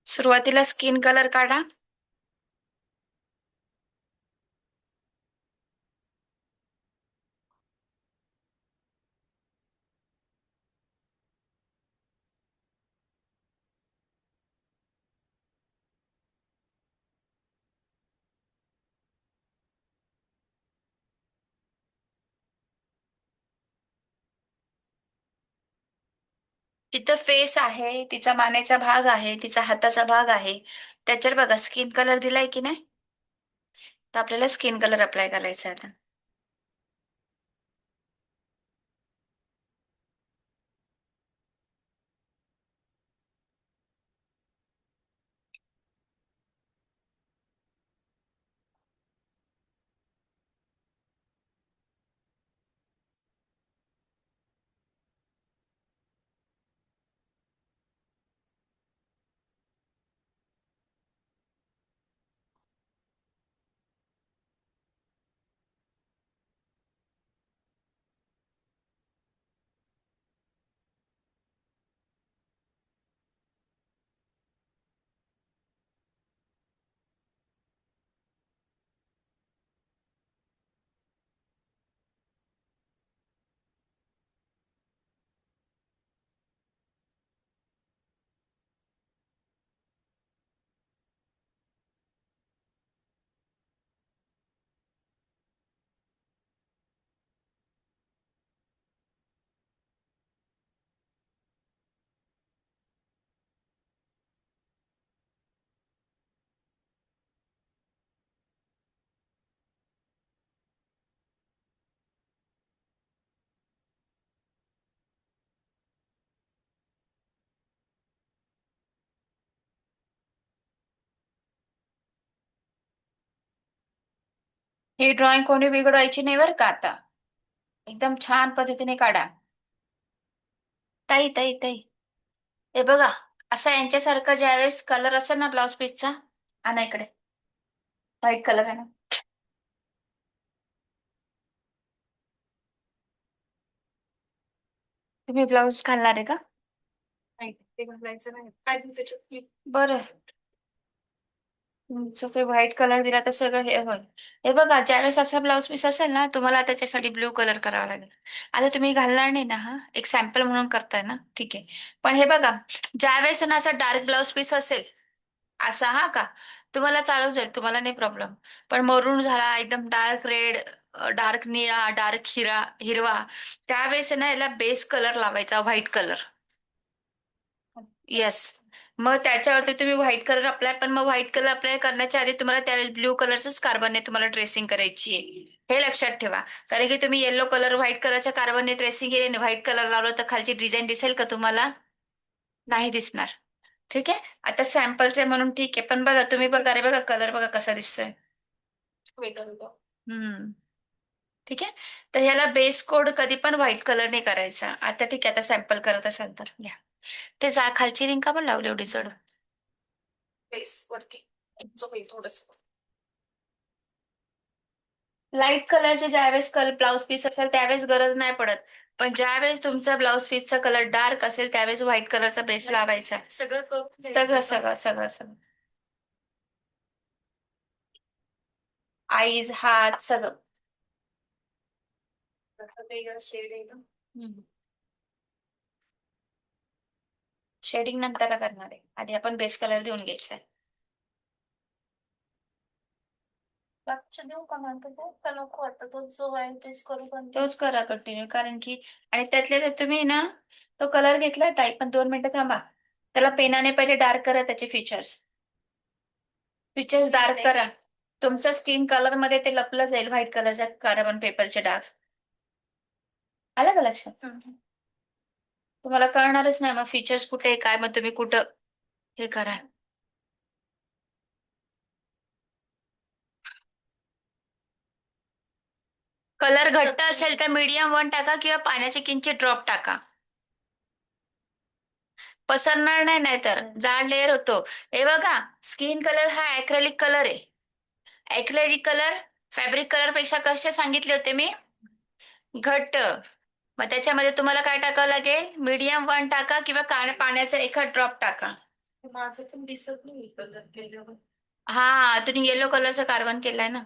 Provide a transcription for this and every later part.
सुरुवातीला skin colour काढा. तिचं फेस आहे, तिचा मानेचा भाग आहे, तिचा हाताचा भाग आहे. त्याच्यावर बघा स्किन कलर दिलाय की नाही. तर आपल्याला स्किन कलर अप्लाय करायचा आहे आता. ही ड्रॉइंग कोणी बिघडवायची नाही बरं का आता. एकदम छान पद्धतीने काढा. ताई ताई ताई, हे बघा. असा यांच्यासारखा ज्यावेळेस कलर असेल ना ब्लाउज पीसचा, आणा इकडे. व्हाईट कलर आहे ना. तुम्ही ब्लाऊज घालणार आहे का? नाही, ते घालायचं नाही. काय त्याच्यात? बरं. तुमचं ते व्हाईट कलर दिला तर सगळं हे होईल. हे बघा, ज्यावेळेस असा ब्लाऊज पीस असेल ना, तुम्हाला त्याच्यासाठी ब्ल्यू कलर करावा लागेल. आता तुम्ही घालणार नाही ना, हा एक सॅम्पल म्हणून करताय ना, ठीक आहे. पण हे बघा, ज्यावेळेस ना असा डार्क ब्लाऊज पीस असेल, असा हा का, तुम्हाला चालू जाईल, तुम्हाला नाही प्रॉब्लेम. पण मरून झाला, एकदम डार्क रेड, डार्क निळा, डार्क हिरवा, त्यावेळेस ना याला बेस कलर लावायचा, व्हाईट कलर. येस. मग त्याच्यावरती तुम्ही व्हाईट कलर अप्लाय, पण मग व्हाईट कलर अप्लाय करण्याच्या आधी तुम्हाला त्यावेळेस ब्ल्यू कलरच कार्बनने तुम्हाला ट्रेसिंग करायची आहे. हे लक्षात ठेवा. कारण की तुम्ही येलो कलर व्हाईट कलरच्या कार्बनने ट्रेसिंग केली आणि व्हाईट कलर लावलं तर खालची डिझाईन दिसेल का तुम्हाला? नाही दिसणार. ठीक आहे. आता सॅम्पलचे म्हणून ठीक आहे, पण बघा तुम्ही बघा रे, बघा कलर बघा कसा दिसतोय. वेगळं वेगळं. हम्म. ठीक आहे. तर ह्याला बेस कोड कधी पण व्हाईट कलरने करायचा. आता ठीक आहे, आता सॅम्पल करत असाल तर घ्या. ते खालची रिंग का पण लावली एवढी जड? बेस वरती जो होईल थोडस. लाईट कलरचे ज्यावेळेस ब्लाउज पीस असेल त्यावेळेस गरज नाही पडत. पण ज्यावेळेस तुमचा ब्लाउज पीसचा कलर डार्क असेल त्यावेळेस व्हाईट कलरचा बेस लावायचा. सगळं सगळं सगळं सगळं सगळं. आईज, हात, सगळं. वेगळं शेड आहे. शेडिंग नंतर करणार आहे, आधी आपण बेस कलर देऊन घ्यायचा आहे. लक्ष देऊ का म्हणतो ते तर नको वाटतं, तोच जो आहे तेच करू, पण तोच करा कंटिन्यू. कारण की आणि त्यातल्या त्यात तुम्ही ना तो कलर घेतलाय ताई, पण 2 मिनिटं थांबा. त्याला पेनाने पहिले डार्क करा, त्याचे फीचर्स. फीचर्स डार्क करा. तुमच्या स्किन कलर मध्ये ते लपलं जाईल, व्हाईट कलरच्या कार्बन पेपरचे डाग. आलं का लक्षात? तुम्हाला कळणारच नाही मग फीचर्स कुठे आहे, काय, मग तुम्ही कुठं हे करा. कलर घट्ट असेल तर मीडियम वन टाका किंवा पाण्याचे किंचित ड्रॉप टाका. पसरणार नाही, नाहीतर जाड लेअर होतो. हे बघा, स्किन कलर हा ऍक्रेलिक कलर आहे. ऍक्रेलिक कलर फॅब्रिक कलर पेक्षा कसे सांगितले होते मी? घट्ट. मग त्याच्यामध्ये तुम्हाला काय टाकावं लागेल? मीडियम वन टाका किंवा पाण्याचा एखाद ड्रॉप टाका. माझं पण दिसत नाही कलर केल्यावर. हा, तुम्ही येलो कलरचा कार्बन केलाय ना.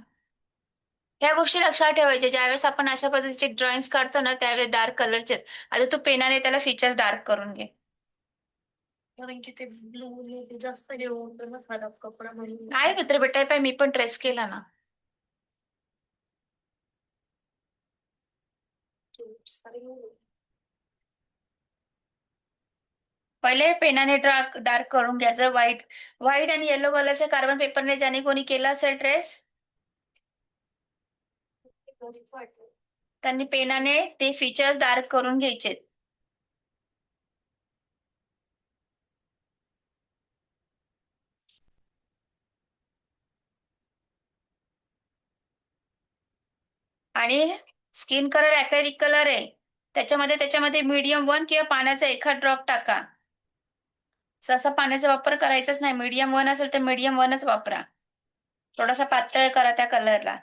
ह्या गोष्टी लक्षात ठेवायच्या ज्यावेळेस आपण अशा पद्धतीचे ड्रॉइंग्स काढतो ना त्यावेळेस डार्क कलरचेच. आता तू पेनाने त्याला फीचर्स डार्क करून घे. कारण की ते ब्लू हे जास्त हे होतं ना खराब कपडा म्हणून. नाही मित्र बेटा, पाय मी पण ट्रेस केला ना. सारे पहिले पेनाने डार्क डार्क करून घ्यायचं. व्हाईट व्हाईट आणि येलो कलरच्या कार्बन पेपरने ज्याने कोणी केला असेल ट्रेस, घरीच वाटलं. त्यांनी पेनाने ते फीचर्स डार्क करून घ्यायचे. आणि स्किन कलर अक्रेलिक कलर आहे, त्याच्यामध्ये मीडियम वन किंवा पाण्याचा एखाद ड्रॉप टाका. सहसा पाण्याचा वापर करायचाच नाही. मीडियम वन असेल तर मीडियम वनच वापरा. थोडासा पातळ करा त्या कलरला.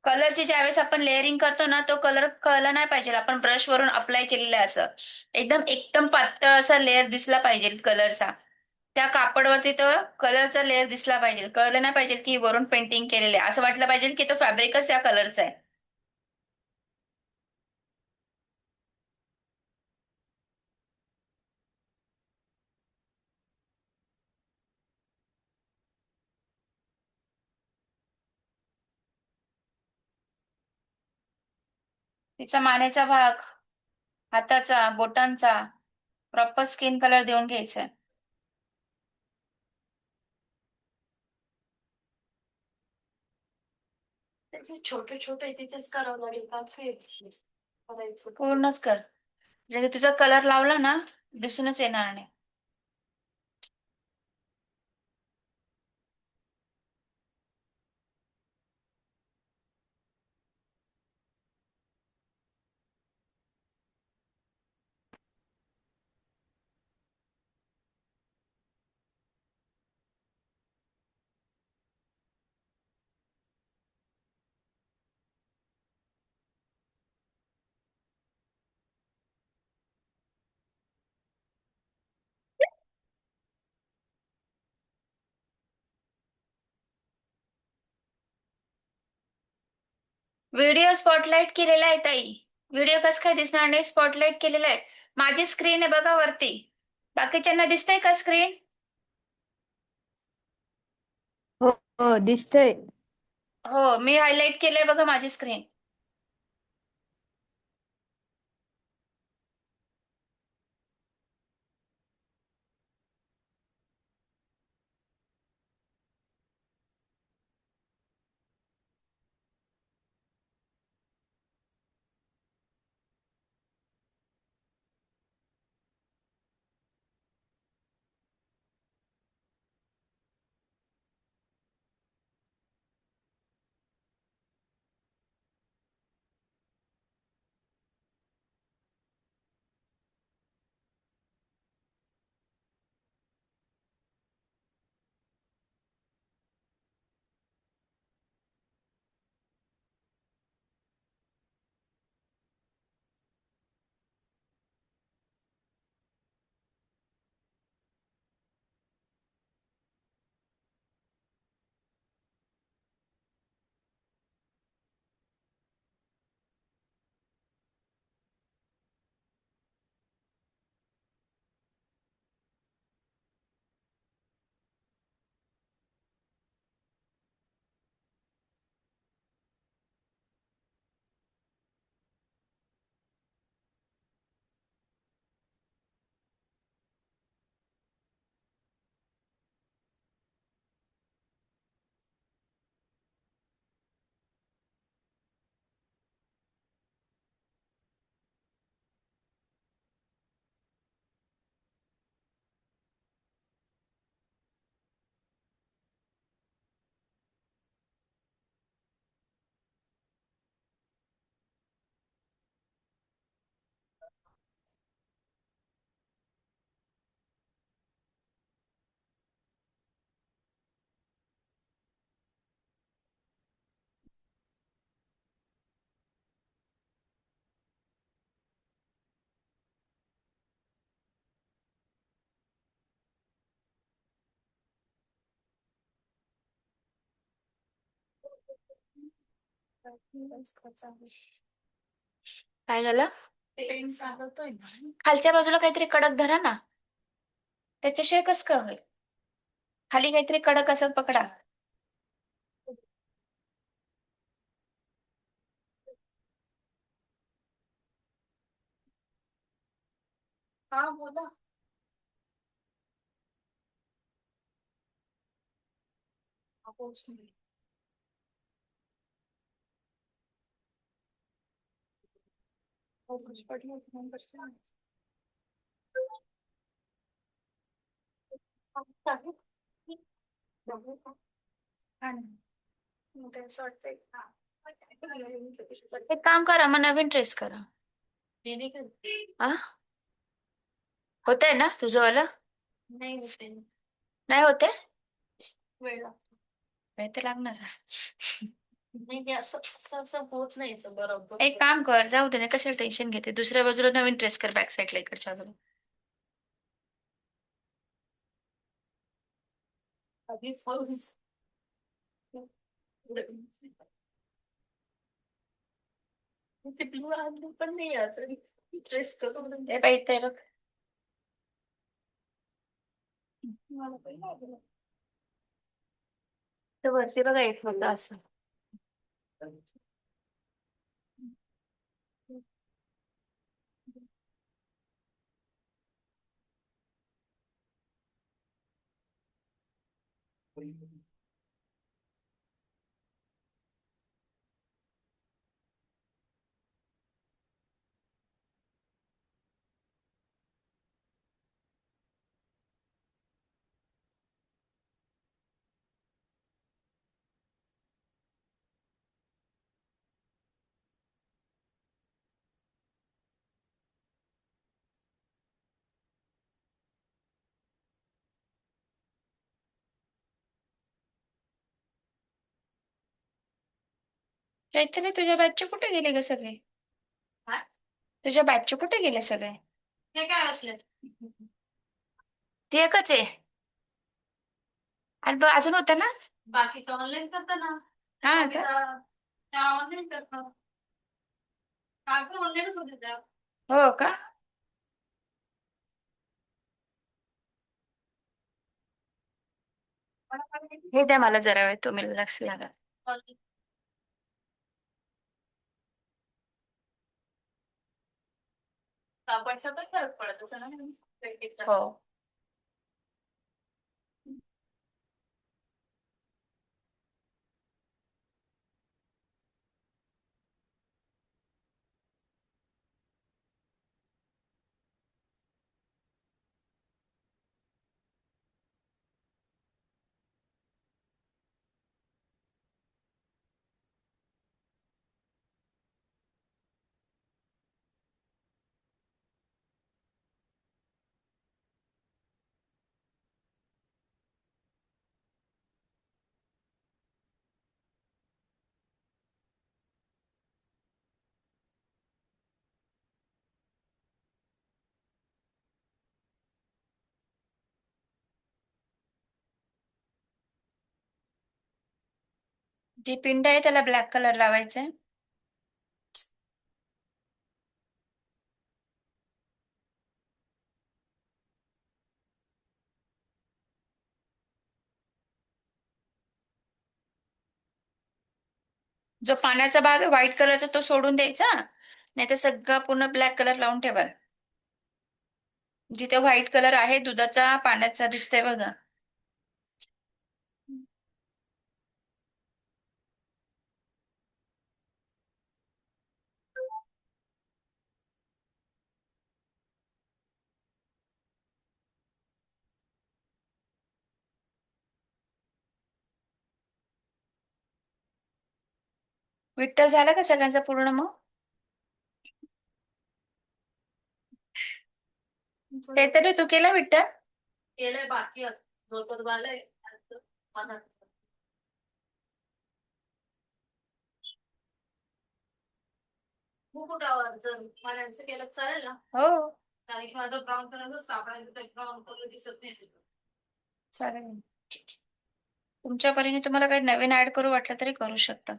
कलरची ज्यावेळेस आपण लेअरिंग करतो ना तो कलर कळला नाही पाहिजे, आपण ब्रश वरून अप्लाय केलेलं आहे असं. एकदम एकदम पातळ असा लेअर दिसला पाहिजे कलरचा. त्या कापडवरती तो कलरचा लेअर दिसला पाहिजे. कळलं नाही पाहिजे की वरून पेंटिंग केलेलं आहे, असं वाटलं पाहिजे की तो फॅब्रिकच त्या कलरचा आहे. तिचा मानेचा भाग, हाताचा, बोटांचा प्रॉपर स्किन कलर देऊन घ्यायचा. त्याचे छोटे छोटे तिथेच करावं लागेल का फेस करायचं ते. पूर्णच कर, म्हणजे तुझा कलर लावला ना दिसूनच येणार नाही. व्हिडिओ स्पॉटलाइट केलेला आहे ताई. व्हिडिओ कसं काय दिसणार नाही, स्पॉटलाइट केलेला आहे. माझी स्क्रीन आहे बघा वरती. बाकीच्यांना दिसतंय का स्क्रीन? हो हो दिसतंय. हो, मी हायलाइट केलंय बघा माझी स्क्रीन. काय झालं? पेन सांगतोय ना. खालच्या बाजूला काहीतरी कडक धरा ना. त्याच्याशिवाय कसं काय होईल? खाली काहीतरी कडक असं पकडा. हा बोला. आपोच नाही. पाऊस पडला होता मग कसं आहे? चालेल. बघू का? हा ना. मग ते असं वाटतंय का? एक काम करा, मग नवीन ट्रेस करा. ते नाही करत. आ होतंय ना तुझं वाला? नाही होते. नाही होते? वेळ लागतो. वेळ तर लागणार. नाही ते असं असं असं होत नाही असं बरोबर. एक काम कर, जाऊ दे ना, कशाला टेन्शन घेते. दुसऱ्या बाजूला नवीन ट्रेस कर, बॅक साईडला इकडच्या बाजूला. आधीच पाऊस. ते ब्लू आणलं पण नाही आज ड्रेस करून ते बाई ते बघ. मला पण नाही आवडलं. तर वरती बघा एक होतं असं. चैतन्य, तुझ्या बॅचचे कुठे गेले ग सगळे? हा? तुझ्या बॅचचे कुठे गेले सगळे? हे काय असले? ती एकच आहे. आणि अजून होतं ना? बाकी तर ऑनलाईन करता ना. हा का? त्या ऑनलाईन करतात. काय पण ऑनलाईनच होते त्या. हो का? हे द्या मला जरा वेळ, तुम्ही रिलॅक्स लागा. कापडचा पण फरक पडत असं ना. हो. जी पिंड आहे त्याला ब्लॅक कलर लावायचा आहे. जो पाण्याचा भाग आहे व्हाईट कलरचा तो सोडून द्यायचा, नाही तर सगळा पूर्ण ब्लॅक कलर लावून ठेवा. जिथे व्हाईट कलर आहे दुधाचा पाण्याचा दिसतंय बघा. विठ्ठल झाला का सगळ्यांचा पूर्ण मग? ते तरी तू केला विठ्ठल? केलंय बाकी डोक्यात घालय मनात. कुठं जर मला केलं चालेल ना. हो कारण की माझा ब्राऊन कलरच सापडायचं, ब्राऊन कलर दिसत नाही. चालेल. तुमच्या परीने तुम्हाला काही नवीन ऍड करू वाटलं तरी करू शकता.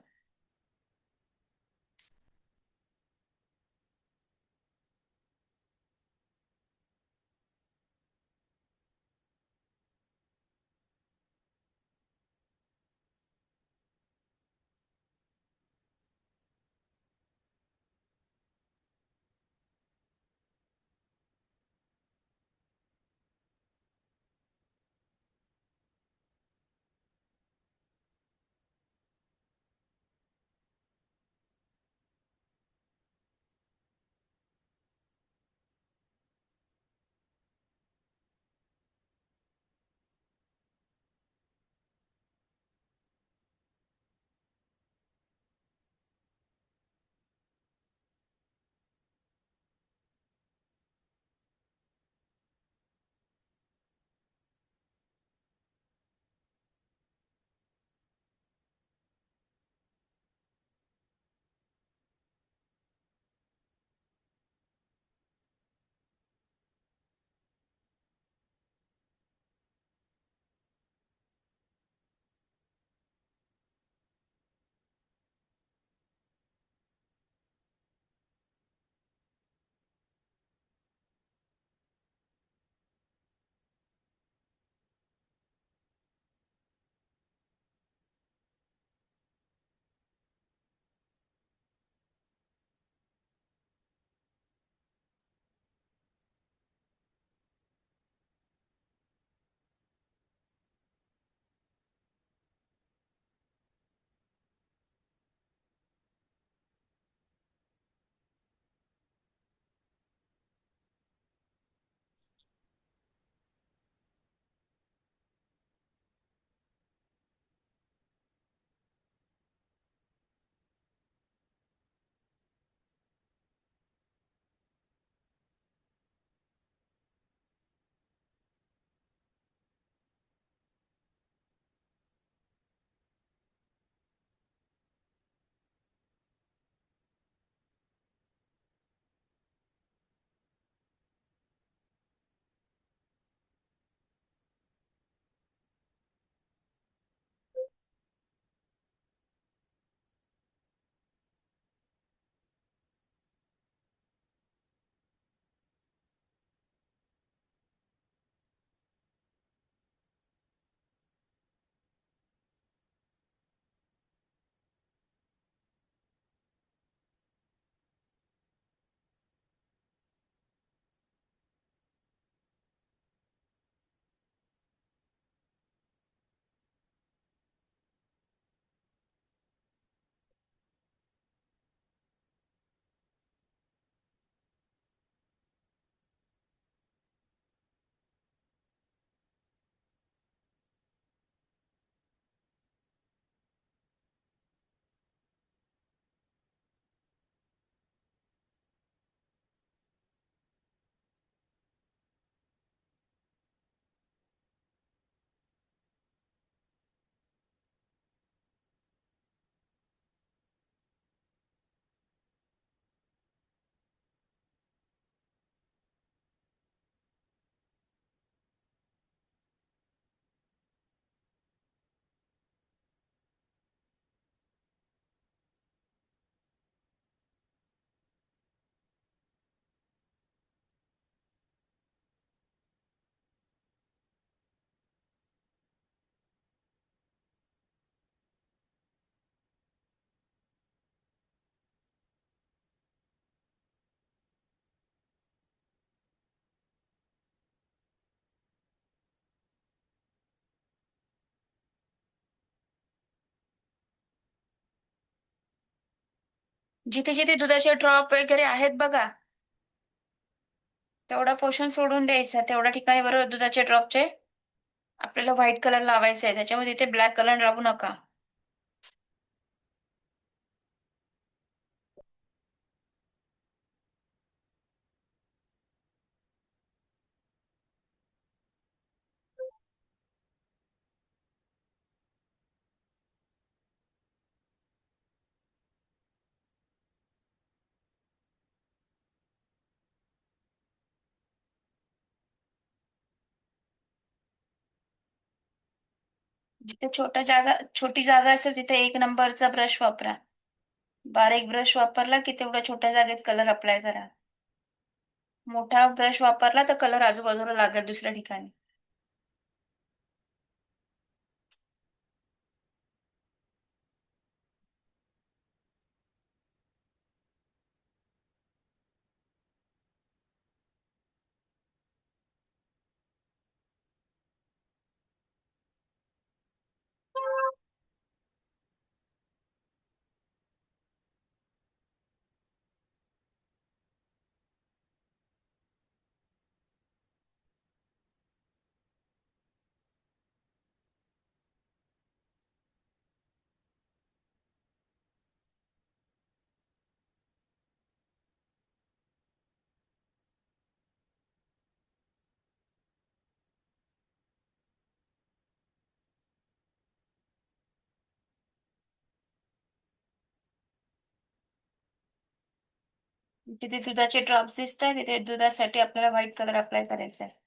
जिथे जिथे दुधाचे ड्रॉप वगैरे आहेत बघा, तेवढा पोर्शन सोडून द्यायचा. तेवढ्या ठिकाणी बरोबर दुधाचे ड्रॉपचे आपल्याला व्हाईट कलर लावायचा आहे. त्याच्यामध्ये इथे ब्लॅक कलर लावू नका. जिथे छोटी जागा असेल तिथे 1 नंबरचा ब्रश वापरा. बारीक ब्रश वापरला की तेवढ्या छोट्या जागेत कलर अप्लाय करा. मोठा ब्रश वापरला तर कलर आजूबाजूला लागेल दुसऱ्या ठिकाणी. जिथे दुधाचे ड्रॉप्स दिसत आहे तिथे दुधासाठी आपल्याला व्हाईट कलर अप्लाय करायचा आहे.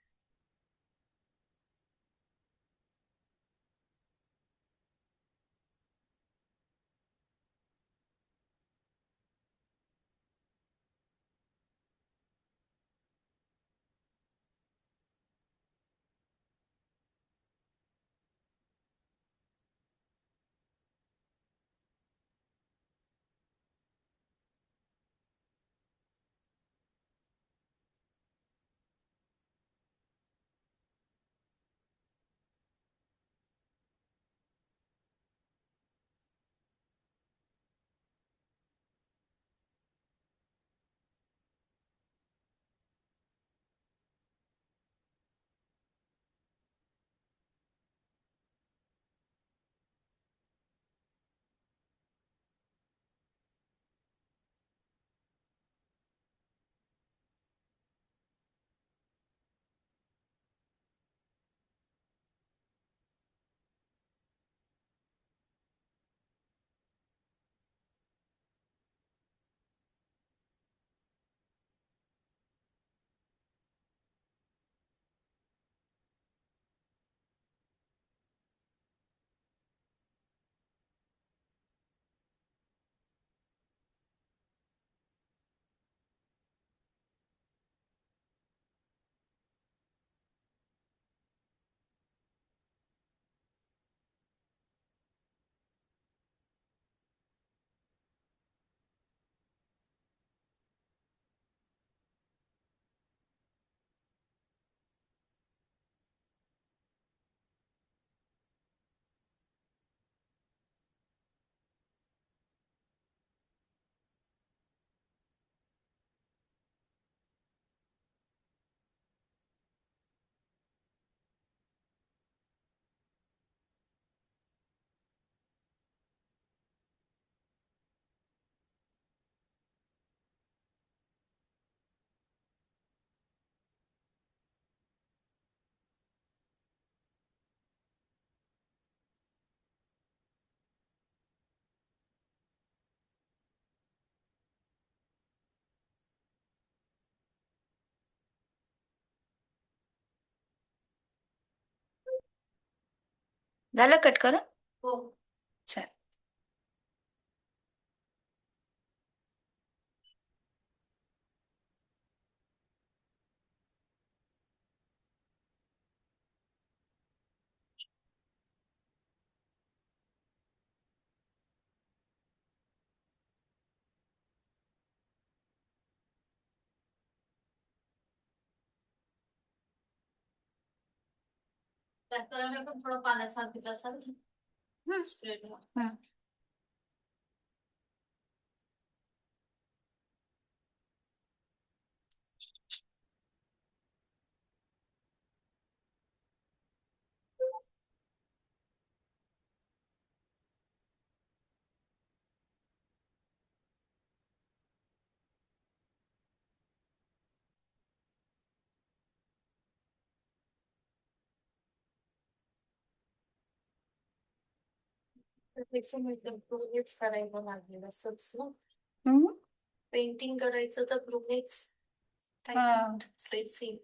झालं कट करून? हो. चल. त्या कलरने पण थोडं पाण्यात सांगितलं असाल हम्म. स्प्रेड. हम्म. ब्लूनेच करायला लागेल असंच ना. हम्म. पेंटिंग करायचं तर ब्लूनेच हा. स्ट्रेचिंग.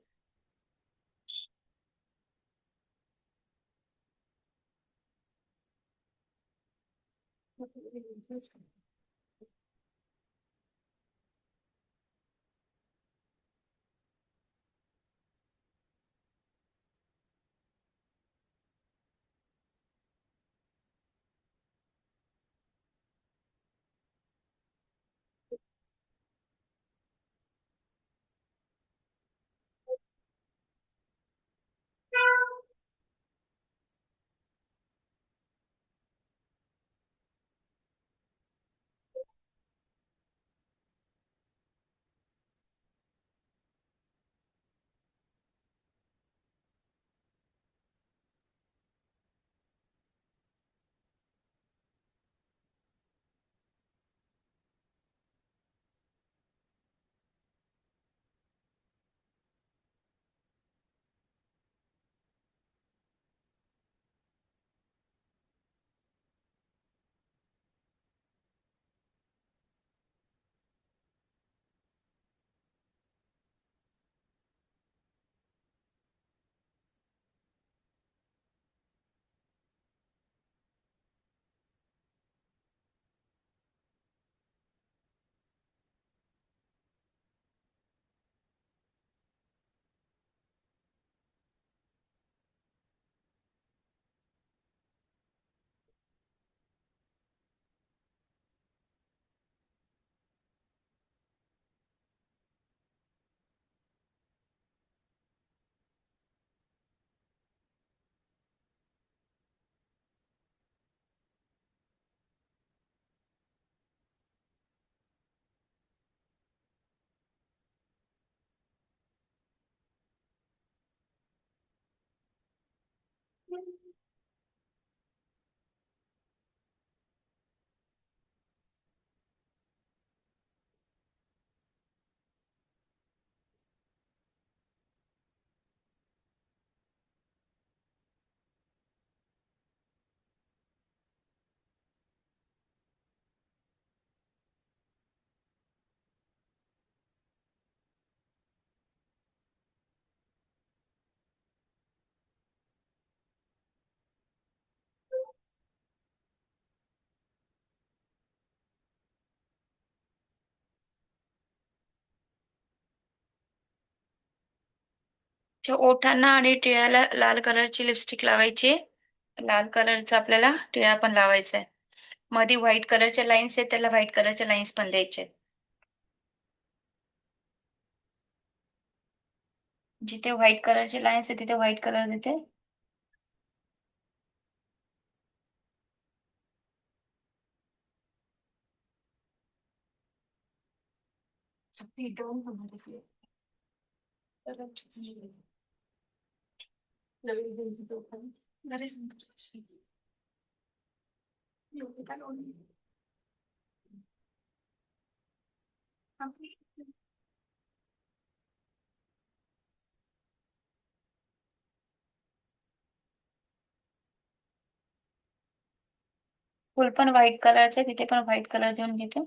ओठांना आणि टिळ्याला लाल कलरची लिपस्टिक लावायची. लाल कलरचा आपल्याला टिळा पण लावायचा आहे. मध्ये व्हाईट कलरच्या लाईन्स आहेत, त्याला व्हाईट कलरच्या लाईन्स पण द्यायचे आहेत. जिथे व्हाईट कलरचे लाईन्स आहे तिथे व्हाईट कलर देते. फुल पण व्हाईट कलरचे, तिथे पण व्हाईट कलर देऊन घेते.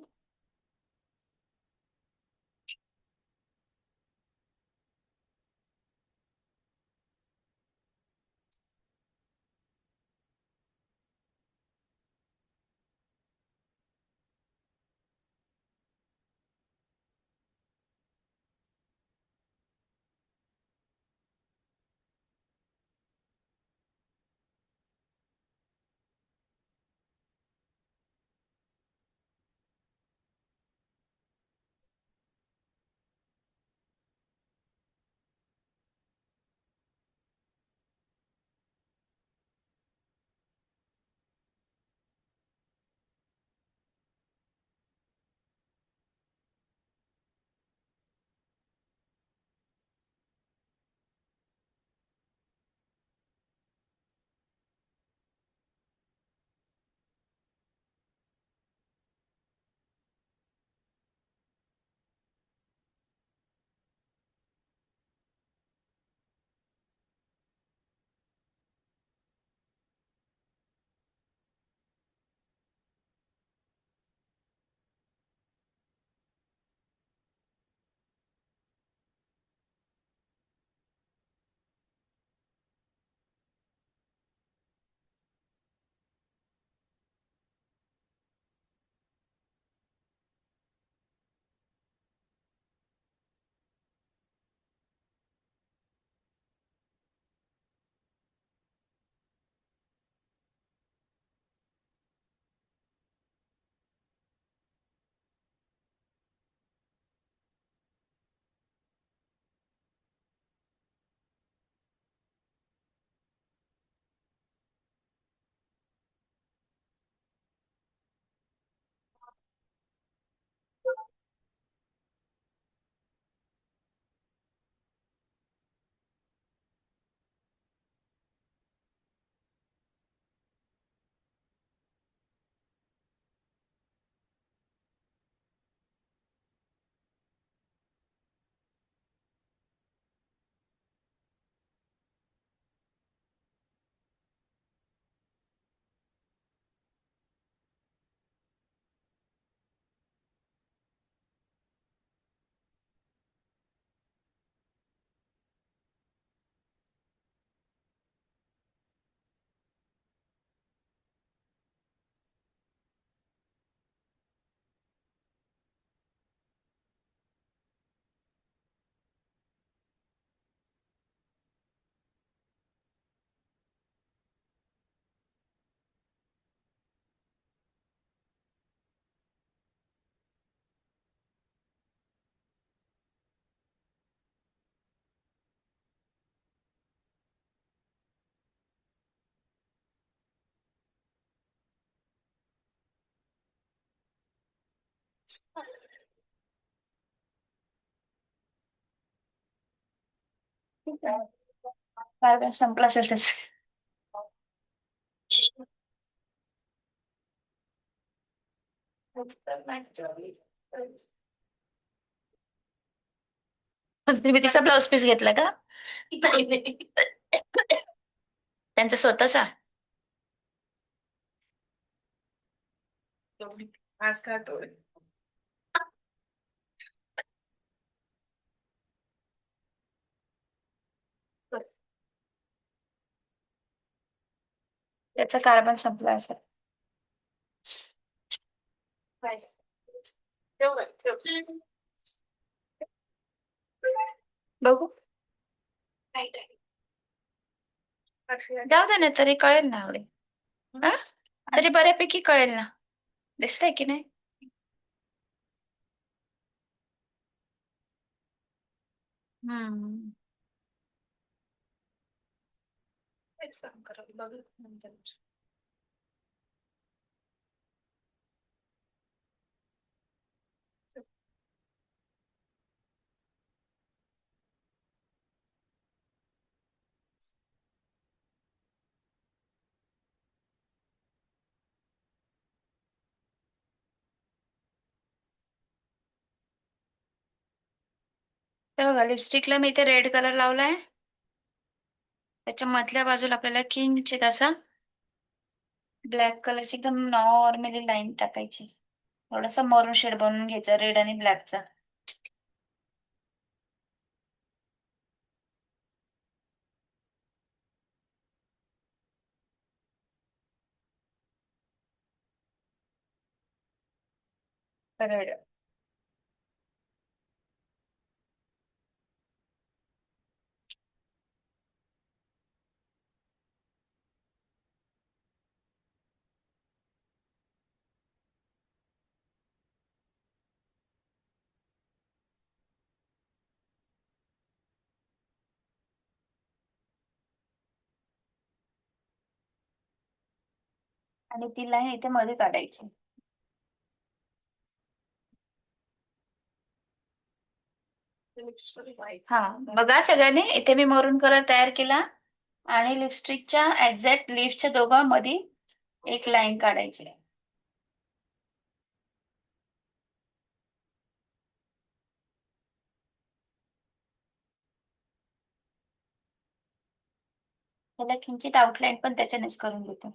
कार्बन संपला असेल त्याच. तुम्ही तिचा ब्लाऊज पीस घेतला का? नाही नाही. त्यांचा स्वतःचा. आज का आठवडे. त्याचा कार्बन संपला असेल. तेवढं ठेव. बघू. जाऊ दे ना, तरी कळेल ना एवढे. हा? तरी बऱ्यापैकी कळेल ना. दिसतंय की नाही? हम्म. तेच काम करावं बघ नंतर. तर बघा, लिपस्टिकला मी इथे रेड कलर लावलाय. त्याच्या मधल्या बाजूला आपल्याला किंचित असा ब्लॅक कलरची एकदम नॉर्मली लाईन टाकायची. थोडासा मरून शेड बनवून घ्यायचा रेड आणि ब्लॅकचा. रेड. आणि ती लाईन इथे मध्ये काढायची. लिप्स वर व्हाईट. हा, बघा सगळ्यांनी इथे मी मरून कलर तयार केला आणि लिपस्टिकच्या एक्झॅक्ट लिप्सच्या दोघांमध्ये एक लाईन काढायची. त्याला किंचित आउटलाईन पण त्याच्यानेच करून घेतो.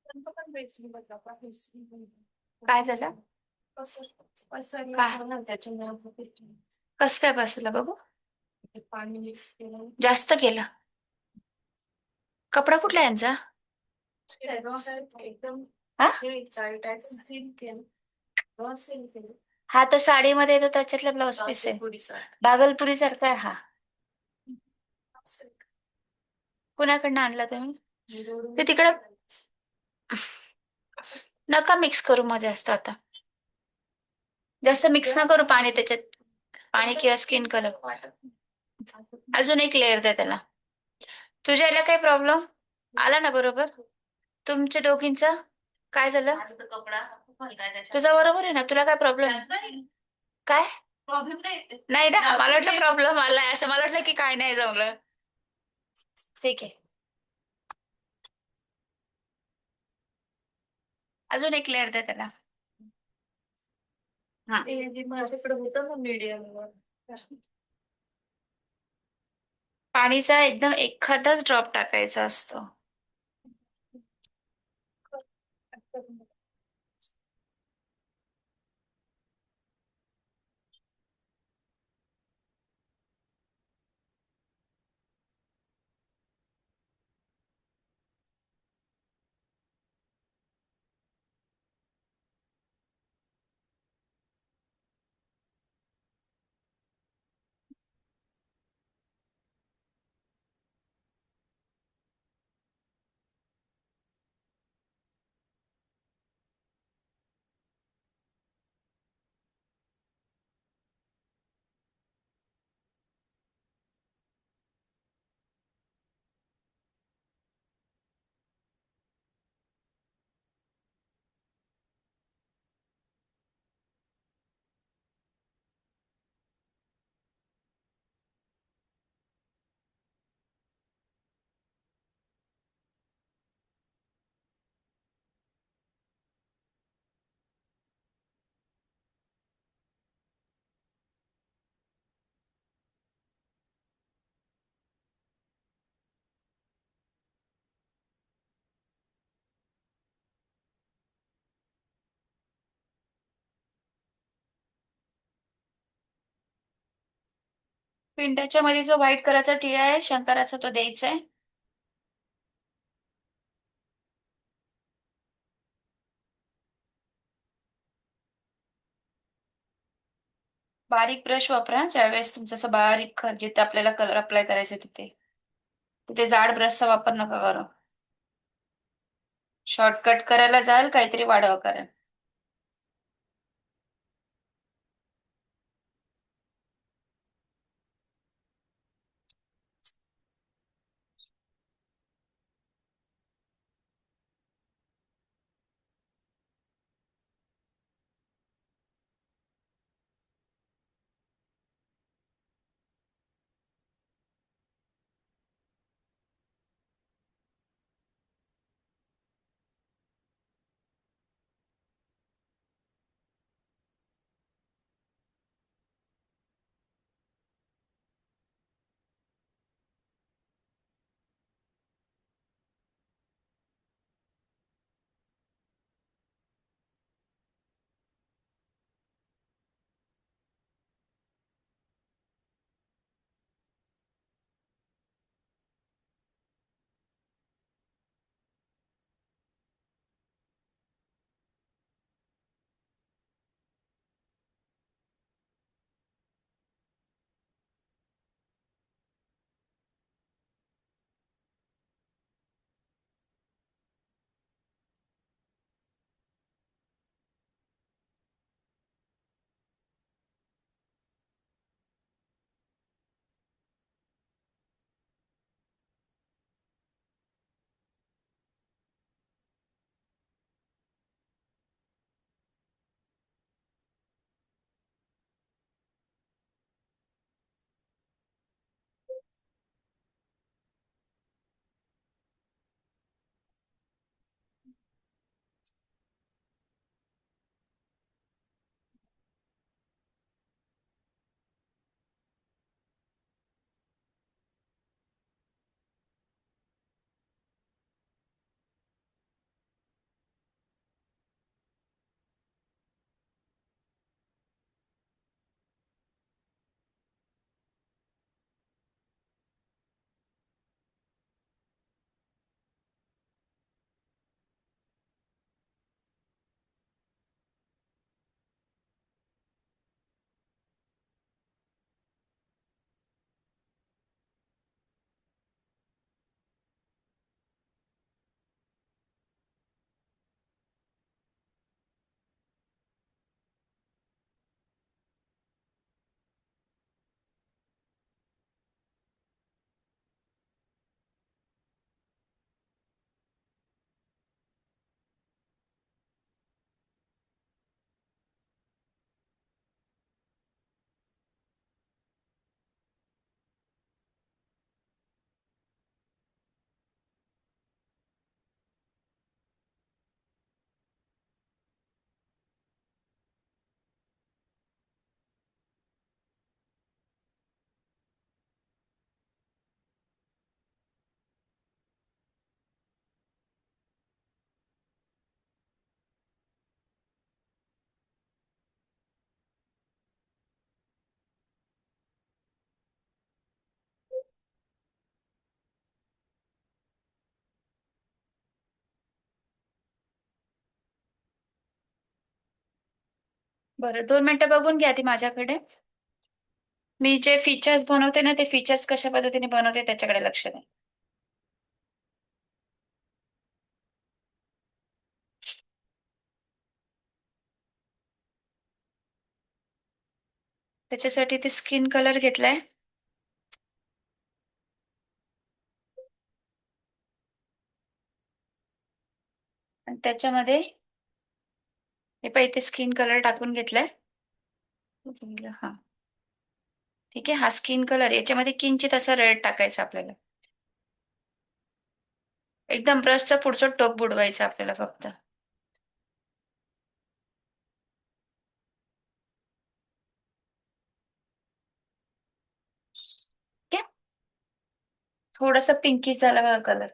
नंतर पण बेस बघा बेस. काय झालं? पसर काय? त्याच्या कस काय बसलं बघू. पाणी मिक्स केलं. जास्त केलं. कपडा कुठला यांचा? एकदम हा? सील केलं. सील केलं. हा तो साडीमध्ये येतो त्याच्यातला ब्लाऊज पीस आहे. भागलपुरी सारखा आहे हा. कुणाकडनं आणला तुम्ही? ते तिकडं नका मिक्स करू मग जास्त आता. जास्त मिक्स ना करू पाणी त्याच्यात. पाणी किंवा स्किन कलर. अजून एक लेअर द्या त्याला. तुझ्या याला काही प्रॉब्लेम आला ना बरोबर? तुमच्या दोघींचा काय झालं? तुझा बरोबर आहे ना? तुला काय प्रॉब्लेम? काय प्रॉब्लेम नाही ना? मला वाटलं प्रॉब्लेम आलाय असं. मला वाटलं की काय नाही जमलं. ठीक आहे. अजून एक लेअर द्या त्याला. हा, ते माझ्याकडे होतं ना मीडियम. पाणीचा एकदम एखादाच ड्रॉप टाकायचा असतो. पिंडाच्या मध्ये जो व्हाईट कलरचा टिळा आहे शंकराचा तो द्यायचा आहे. बारीक ब्रश वापरा ज्यावेळेस तुमचं असं बारीक जिथे आपल्याला कलर अप्लाय करायचे तिथे तिथे जाड ब्रशचा वापर नका करू. शॉर्टकट करायला जाल काहीतरी वाढवा करा. बरं 2 मिनिटं बघून घ्या ती माझ्याकडे. मी जे फीचर्स बनवते ना ते फीचर्स कशा पद्धतीने बनवते त्याच्याकडे लक्ष द्या. त्याच्यासाठी ते स्किन कलर घेतलाय. आणि त्याच्यामध्ये हे पाहिजे ते स्किन कलर टाकून घेतलाय. हा ठीक आहे. हा स्किन कलर याच्यामध्ये किंचित असा रेड टाकायचा आपल्याला. एकदम ब्रशचा पुढचं टोक बुडवायचं आपल्याला फक्त. ठीक आहे. थोडासा पिंकिश झाला बघा कलर.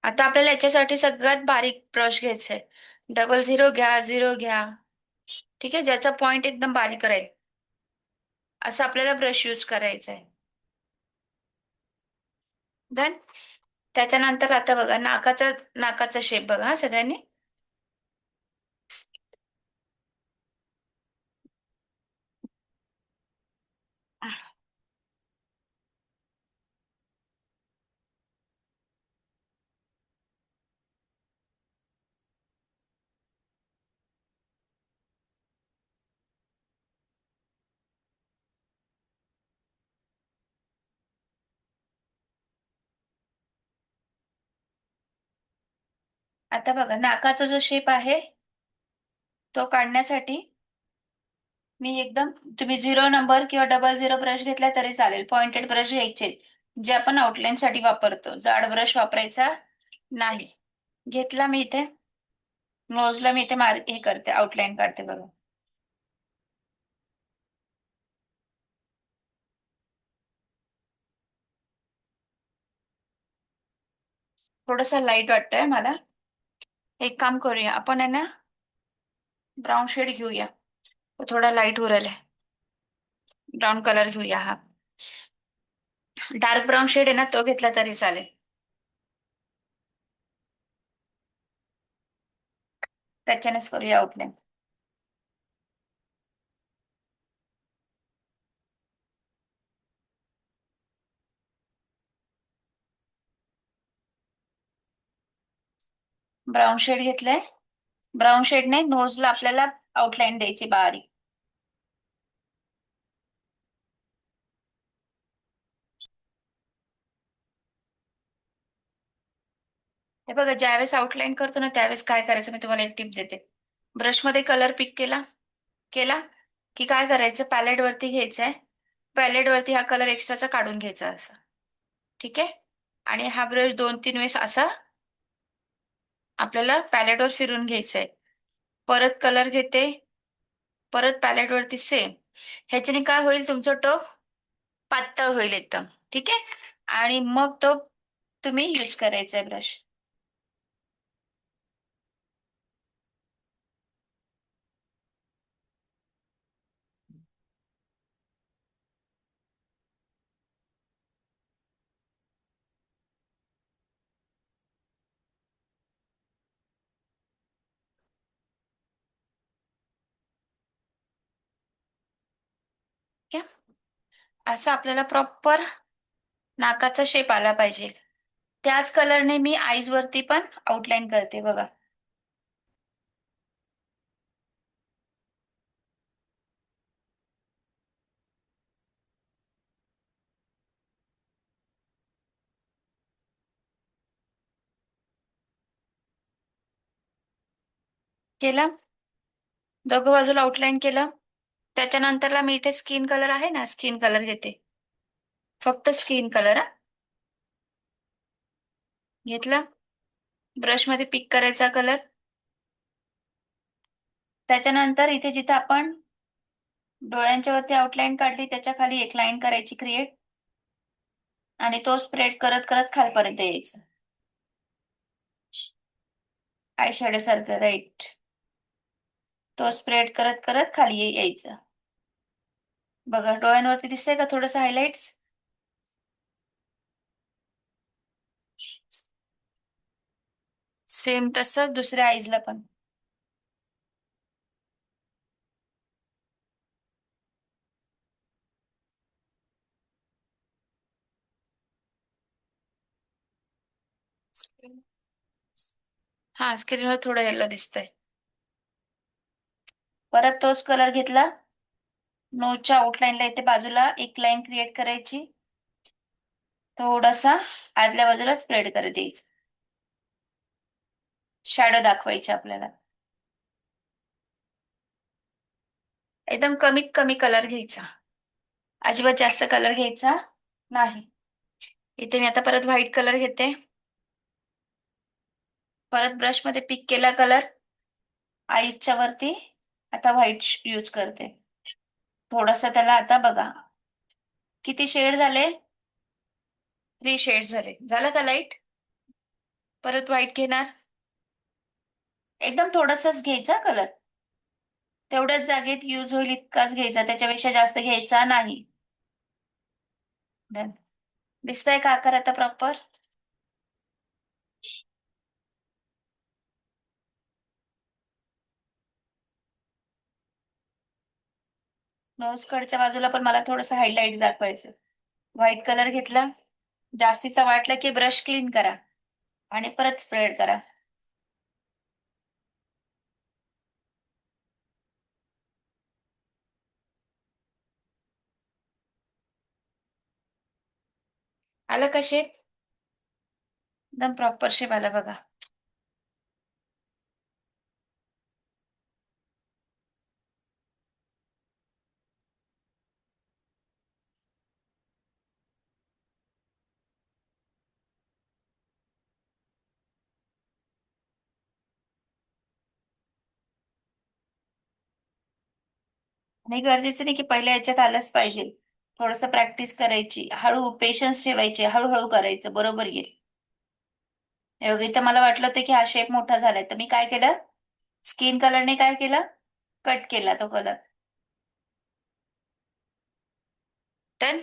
आता आपल्याला याच्यासाठी सगळ्यात बारीक ब्रश घ्यायचंय. 00 घ्या, 0 घ्या. ठीक आहे, ज्याचा पॉइंट एकदम बारीक राहील असं आपल्याला ब्रश यूज करायचा आहे. डन. त्याच्यानंतर आता बघा नाकाचा शेप बघा हा सगळ्यांनी. आता बघा नाकाचा जो शेप आहे तो काढण्यासाठी मी एकदम, तुम्ही 0 नंबर किंवा 00 ब्रश घेतला तरी चालेल, पॉइंटेड ब्रश घ्यायचे जे आपण आउटलाईन साठी वापरतो, जाड ब्रश वापरायचा नाही. घेतला मी इथे नोजला, मी इथे हे करते, आउटलाईन काढते बघा. थोडंसं लाईट वाटतंय मला. एक काम करूया आपण, आहे ना, ब्राऊन शेड घेऊया, तो थोडा लाईट उरेल. ब्राऊन कलर घेऊया, हा डार्क ब्राऊन शेड आहे ना, तो घेतला तरी चालेल. त्याच्यानेच करूया आउटलाईन. ब्राऊन शेड घेतलंय. ब्राऊन शेडने नोजला आपल्याला आउटलाईन द्यायची बारीक. हे बघा, ज्यावेळेस आउटलाईन करतो ना त्यावेळेस काय करायचं, मी तुम्हाला एक टिप देते. ब्रशमध्ये कलर पिक केला केला की काय करायचं, पॅलेट वरती घ्यायचंय, पॅलेट वरती हा कलर एक्स्ट्राचा काढून घ्यायचा असं. ठीक आहे, आणि हा ब्रश 2-3 वेळेस असा आपल्याला पॅलेटवर फिरून घ्यायचंय. परत कलर घेते, परत पॅलेट वरती सेम. ह्याच्याने काय होईल, तुमचं टोक पातळ होईल एकदम. ठीक आहे, आणि मग तो तुम्ही यूज करायचा आहे ब्रश. ठीक आहे, असं आपल्याला प्रॉपर नाकाचा शेप आला पाहिजे. त्याच कलरने मी आईज वरती पण आउटलाईन करते बघा. केलं, दोघं बाजूला आउटलाईन केलं. त्याच्यानंतरला मी इथे स्किन कलर आहे ना, स्किन कलर घेते, फक्त स्किन कलर. हा घेतला, ब्रश मध्ये पिक करायचा कलर. त्याच्यानंतर इथे जिथे आपण डोळ्यांच्या वरती आउटलाईन काढली त्याच्या खाली एक लाईन करायची क्रिएट, आणि तो स्प्रेड करत करत खालपर्यंत यायचं, आय शॅडो सारखं. राईट, तो स्प्रेड करत करत खाली यायचं. बघा डोळ्यांवरती दिसतंय का थोडस हायलाइट्स. सेम तसंच दुसऱ्या आईजला पण. हा, स्क्रीनवर थोडं येलो दिसतंय. परत तोच कलर घेतला, नोजच्या आउटलाईनला इथे बाजूला एक लाईन क्रिएट करायची, थोडासा आतल्या बाजूला स्प्रेड करत यायचं, शॅडो दाखवायचे आपल्याला. एकदम कमीत कमी कलर घ्यायचा, अजिबात जास्त कलर घ्यायचा नाही. इथे मी आता परत व्हाईट कलर घेते, परत ब्रश मध्ये पिक केला कलर आईच्या वरती, आता व्हाईट यूज करते. थोडस त्याला आता बघा किती शेड झाले, 3 शेड झाले. झालं का लाईट. परत व्हाईट घेणार, एकदम थोडसच घ्यायचा कलर. तेवढ्याच जागेत युज होईल इतकाच घ्यायचा, त्याच्यापेक्षा जास्त घ्यायचा नाही. Done. दिसतंय का आकार आता प्रॉपर? नोज कडच्या बाजूला पण मला थोडस हायलाइट दाखवायचं. व्हाईट कलर घेतला, जास्तीचा वाटलं की ब्रश क्लीन करा आणि परत स्प्रेड करा. आलं का शेप? एकदम प्रॉपर शेप आला बघा. आणि गरजेचं नाही की पहिल्या याच्यात आलंच पाहिजे. थोडस प्रॅक्टिस करायची, हळू पेशन्स ठेवायचे, हळूहळू करायचं, बरोबर येईल. हे बघा, इथं मला वाटलं होतं की हा शेप मोठा झालाय, तर मी काय केलं, स्किन कलरने काय केलं, कट केला तो कलर. डन.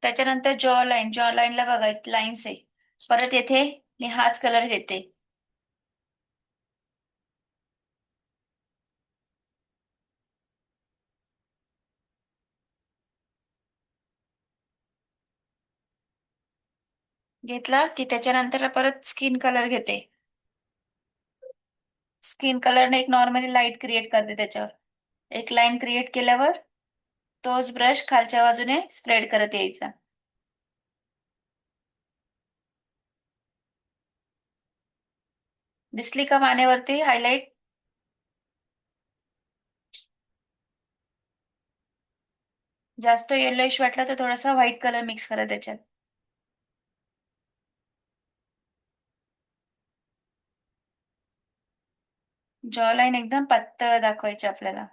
त्याच्यानंतर जॉ लाईनला बघा लाईन्स आहे. परत येथे मी हाच कलर घेते. घेतला की त्याच्यानंतर परत स्किन कलर घेते. स्किन कलरने एक नॉर्मली लाईट क्रिएट करते त्याच्यावर. एक लाईन क्रिएट केल्यावर तोच ब्रश खालच्या बाजूने स्प्रेड करत यायचा. दिसली का मानेवरती हायलाइट? जास्त येलोइश वाटलं तर थोडासा व्हाईट कलर मिक्स करा त्याच्यात. जॉ लाईन एकदम पातळ दाखवायची आपल्याला.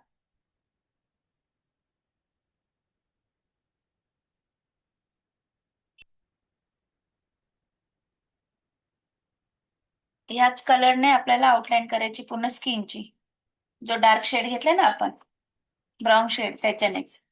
ह्याच कलरने आपल्याला आउटलाईन करायची पूर्ण स्किनची. जो डार्क शेड घेतलाय ना आपण, ब्राऊन शेड, त्याच्यानेच.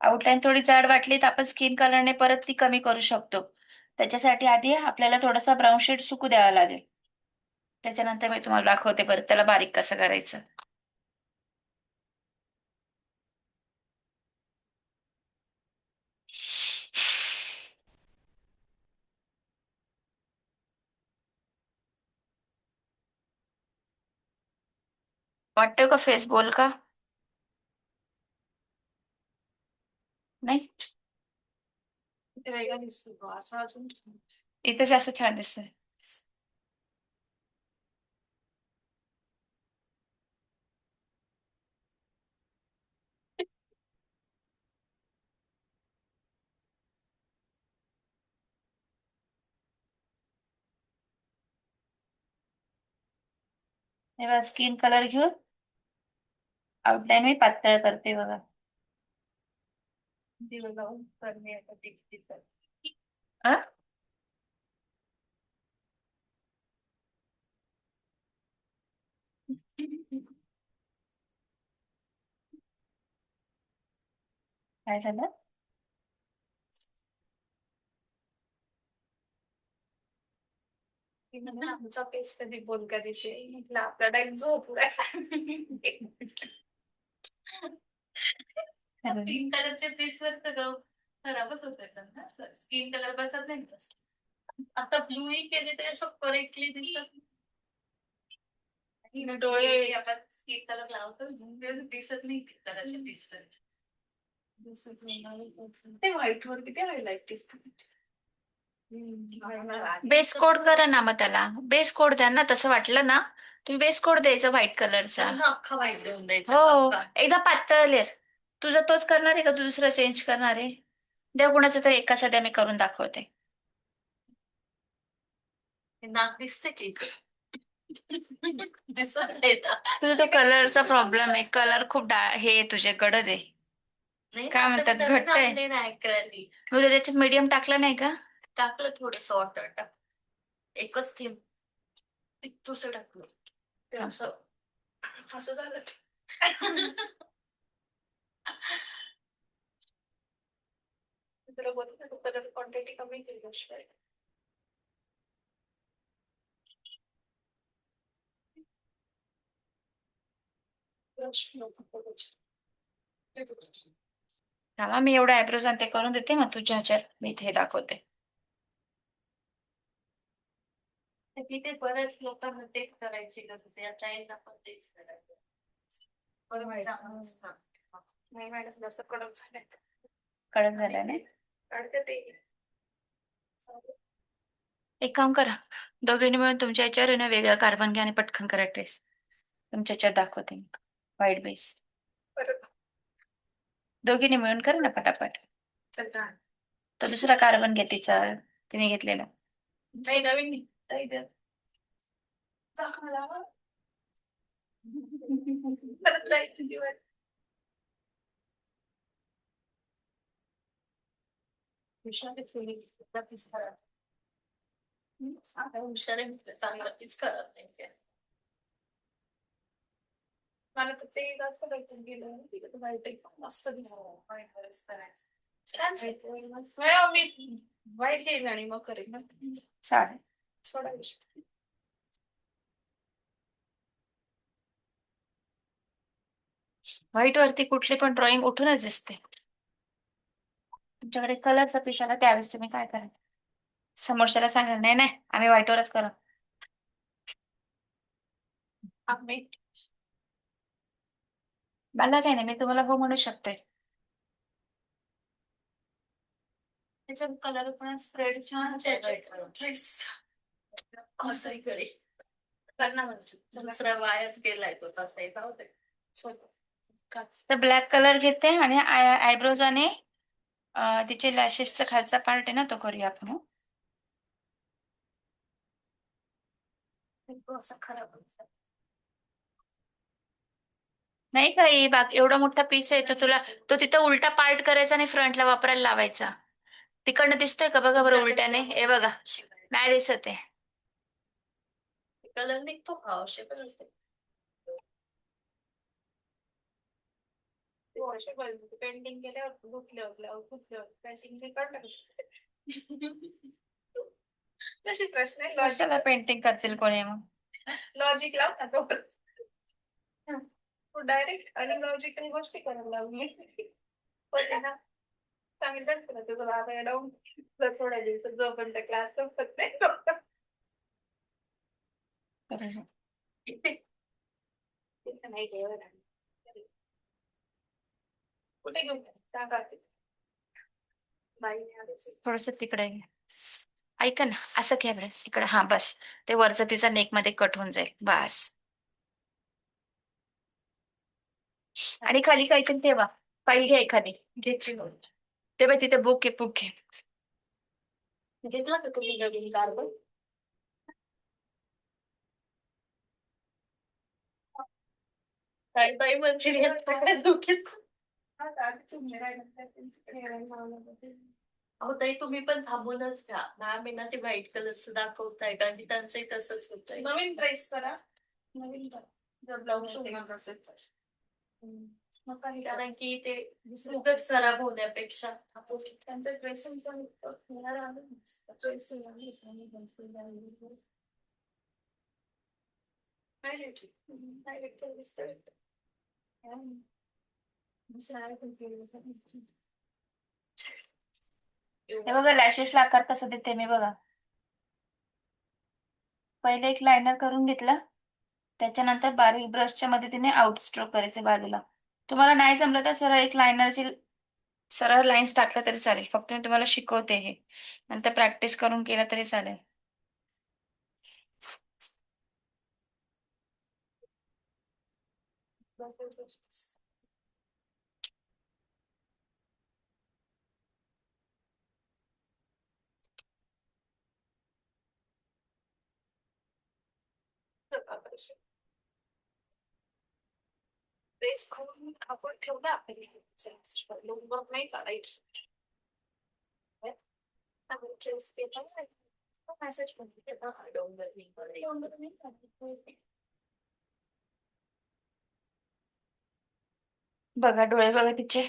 आउटलाईन थोडी जाड वाटली तर आपण स्किन कलरने परत ती कमी करू शकतो. त्याच्यासाठी आधी आपल्याला थोडासा ब्राऊन शेड सुकू द्यावा लागेल. त्याच्यानंतर मी तुम्हाला दाखवते परत त्याला बारीक कसं करायचं. वाटतोय का फेस बोल का? नाही, ते वेगळा दिसतो तो, असं अजून इथे जास्त छान दिसतंय. तेव्हा स्किन कलर घेऊन आउटलाईन मी पातळ करते बघा. दिवस लावून करणे आता ते आ? काय झालं? आमचा फेस कधी बोलका दिसेल, म्हटलं आपला टाइम झोपलाय. पिंक कलरचे दिसत तर खराबच होत ना, स्किन कलर बसत नाही का? आता ब्लू ही केली तरी असं करेक्टली दिसत नाही. डोळे आपण स्किन कलर लावतो दिसत नाही पिंक कलरचे दिसत नाही. ते व्हाईट वर किती हायलाइट दिसत. बेस कोड करा ना मग त्याला. बेस कोड द्या ना, तसं वाटलं ना तुम्ही बेस कोड द्यायचा व्हाईट कलरचा. पूर्ण अख्खा व्हाईट देऊन द्यायचा हो, अख्खा. एकदा पातळ लेअर. तुझा तोच करणार आहे का तू दुसरा चेंज करणार आहे? द्या कुणाचा तरी एकाचा द्या, मी करून दाखवते. हे नाक दिसते की दिसत नाही तर. तुझा तो कलरचा प्रॉब्लेम आहे. कलर खूप हे आहे, तुझे गडद आहे. नाही काय आता म्हणतात, मी नवीन घट्ट आहे. आणले ना ऍक्रेलिक. मग त्याच्यात मीडियम टाकलं नाही का? टाकलं थोडस वॉटर टाक. एकच थेंब दुसरं टाकलं ते असं असं झालं तुला बोलते ना, कलर क्वांटिटी कमी केली शिवाय. थांबा, मी एवढं आयब्रोज ते करून देते, मग तुझ्या ह्याच्यात मी इथे दाखवते. तिथे बऱ्याच लोकांना तेच करायची गरज आहे. चाईल्डला पण तेच करायचं. बरं चांगलं असतं. नाही मॅडम जास्त कडक झाले. कडक झालं नाही. काढते ते. एक काम करा, दोघींनी मिळून तुमच्या याच्यावर आहे ना वेगळा कार्बन घ्या आणि पटकन करा ट्रेस. तुमच्या याच्यावर दाखवते मी व्हाईट बेस. परत दोघींनी मिळून करा ना पटापट. चला. तो दुसरा कार्बन घे तिचा, तिने घेतलेला. नाही नवीन नाही. ताई द्या. चांगलं लावा. परत जायची दिवाळी. हुशार आहे तुम्ही. पीस करा. हुशार आहे म्हटलं, चांगला पीस करत नाही काय. मला तर ते जास्त काहीतरी गेलं तिकडे व्हाईट एकदम मस्त दिसत. मॅडम मी व्हाईट घेईन आणि मग करेन ना. चालेल. सोडा विषय. व्हाईट वरती कुठली पण ड्रॉइंग उठूनच दिसते. तुमच्याकडे कलरचा पीस आला त्यावेळेस तुम्ही काय करा, समोरच्याला सांगा नाही नाही आम्ही व्हाईटवरच करू. आम्ही मला काय नाही, मी तुम्हाला हो म्हणू शकते. त्याच्या कलर पण स्प्रेड छान ड्रेस कसाईकडे करणार म्हणजे दुसरा वायाच गेलाय तो तसाही जाऊ दे. तर ब्लॅक कलर घेते आणि आयब्रोज आणि तिचे लॅशेसचा खालचा पार्ट आहे ना तो करूया आपण हं? असं खराब होतं. नाही काही बाकी एवढा मोठा पीस आहे तो तुला, तो तिथं उलटा पार्ट करायचा आणि फ्रंटला वापरायला लावायचा. तिकडनं दिसतोय का बघा बरं उलट्याने, हे बघा नाही दिसत आहे. कलर निघतो का वॉशेबल असते. वॉशेबल पेंटिंग केल्यावर धुतल्यावर पॅचिंग काढलं कशी प्रश्न आहे. कशाला पेंटिंग करतील कोणी मग. लॉजिक लाव ना तो. डायरेक्ट आणि लॉजिकल गोष्टी करायला लागली. पण ना सांगितलं तुला तुझं बाबा डाऊन थोड्या दिवसात जोपर्यंत क्लास संपत नाही नाही कुठे घेऊन सांगा थोडस तिकडे घे. ऐका ना असं घ्या बरं तिकडे, हा बस ते वरचं तिचा नेक मध्ये कट होऊन जाईल बस. आणि खाली काहीतरी ठेवा, फाईल घ्या एखादी घेतली ते बघ तिथे बुक आहे, बुक आहे. घेतला का तुम्ही नवीन कार्बन. काही बाई म्हणजे धोकेच. अहो ताई तुम्ही पण थांबूनच घ्या. मॅम ना ते व्हाईट कलरचं दाखवताय कारण की त्यांचंही तसंच होतंय. नवीन ड्रेस करा. नवीन करा जर ब्लाऊज शिवणार असेल तर. मग काही कारण की ते उगाच खराब होण्यापेक्षा त्यांचं ड्रेसिंग पण ड्रेसिंग हे बघा लॅशेसला आकार कसा देते मी बघा. पहिले एक लायनर करून घेतला, त्याच्यानंतर बारीक ब्रशच्या मदतीने आउट स्ट्रोक करायचे बाजूला. तुम्हाला नाही जमलं तर सरळ एक लायनरची सरळ लाईन्स टाकल्या तरी चालेल, फक्त मी तुम्हाला शिकवते हे, नंतर प्रॅक्टिस करून केलं तरी चालेल. ड्रेस करून आपण ठेवला आपली मग नाही काढायची. मेसेज बघा डोळे बघा तिचे.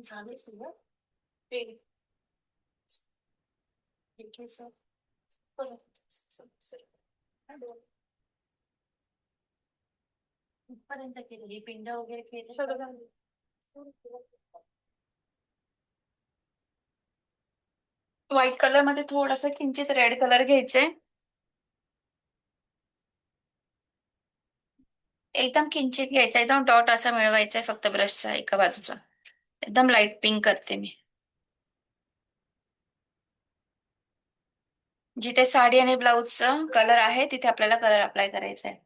झाले सगळं ते सर कुठपर्यंत केली पिंड वगैरे केले. व्हाईट कलर मध्ये थोडस किंचित रेड कलर घ्यायचंय. एकदम किंचित घ्यायचा, एकदम डॉट असा मिळवायचा आहे फक्त ब्रशचा एका बाजूचा. एकदम लाईट पिंक करते मी. जिथे साडी आणि ब्लाऊजचा कलर आहे तिथे आपल्याला कलर अप्लाय करायचा आहे.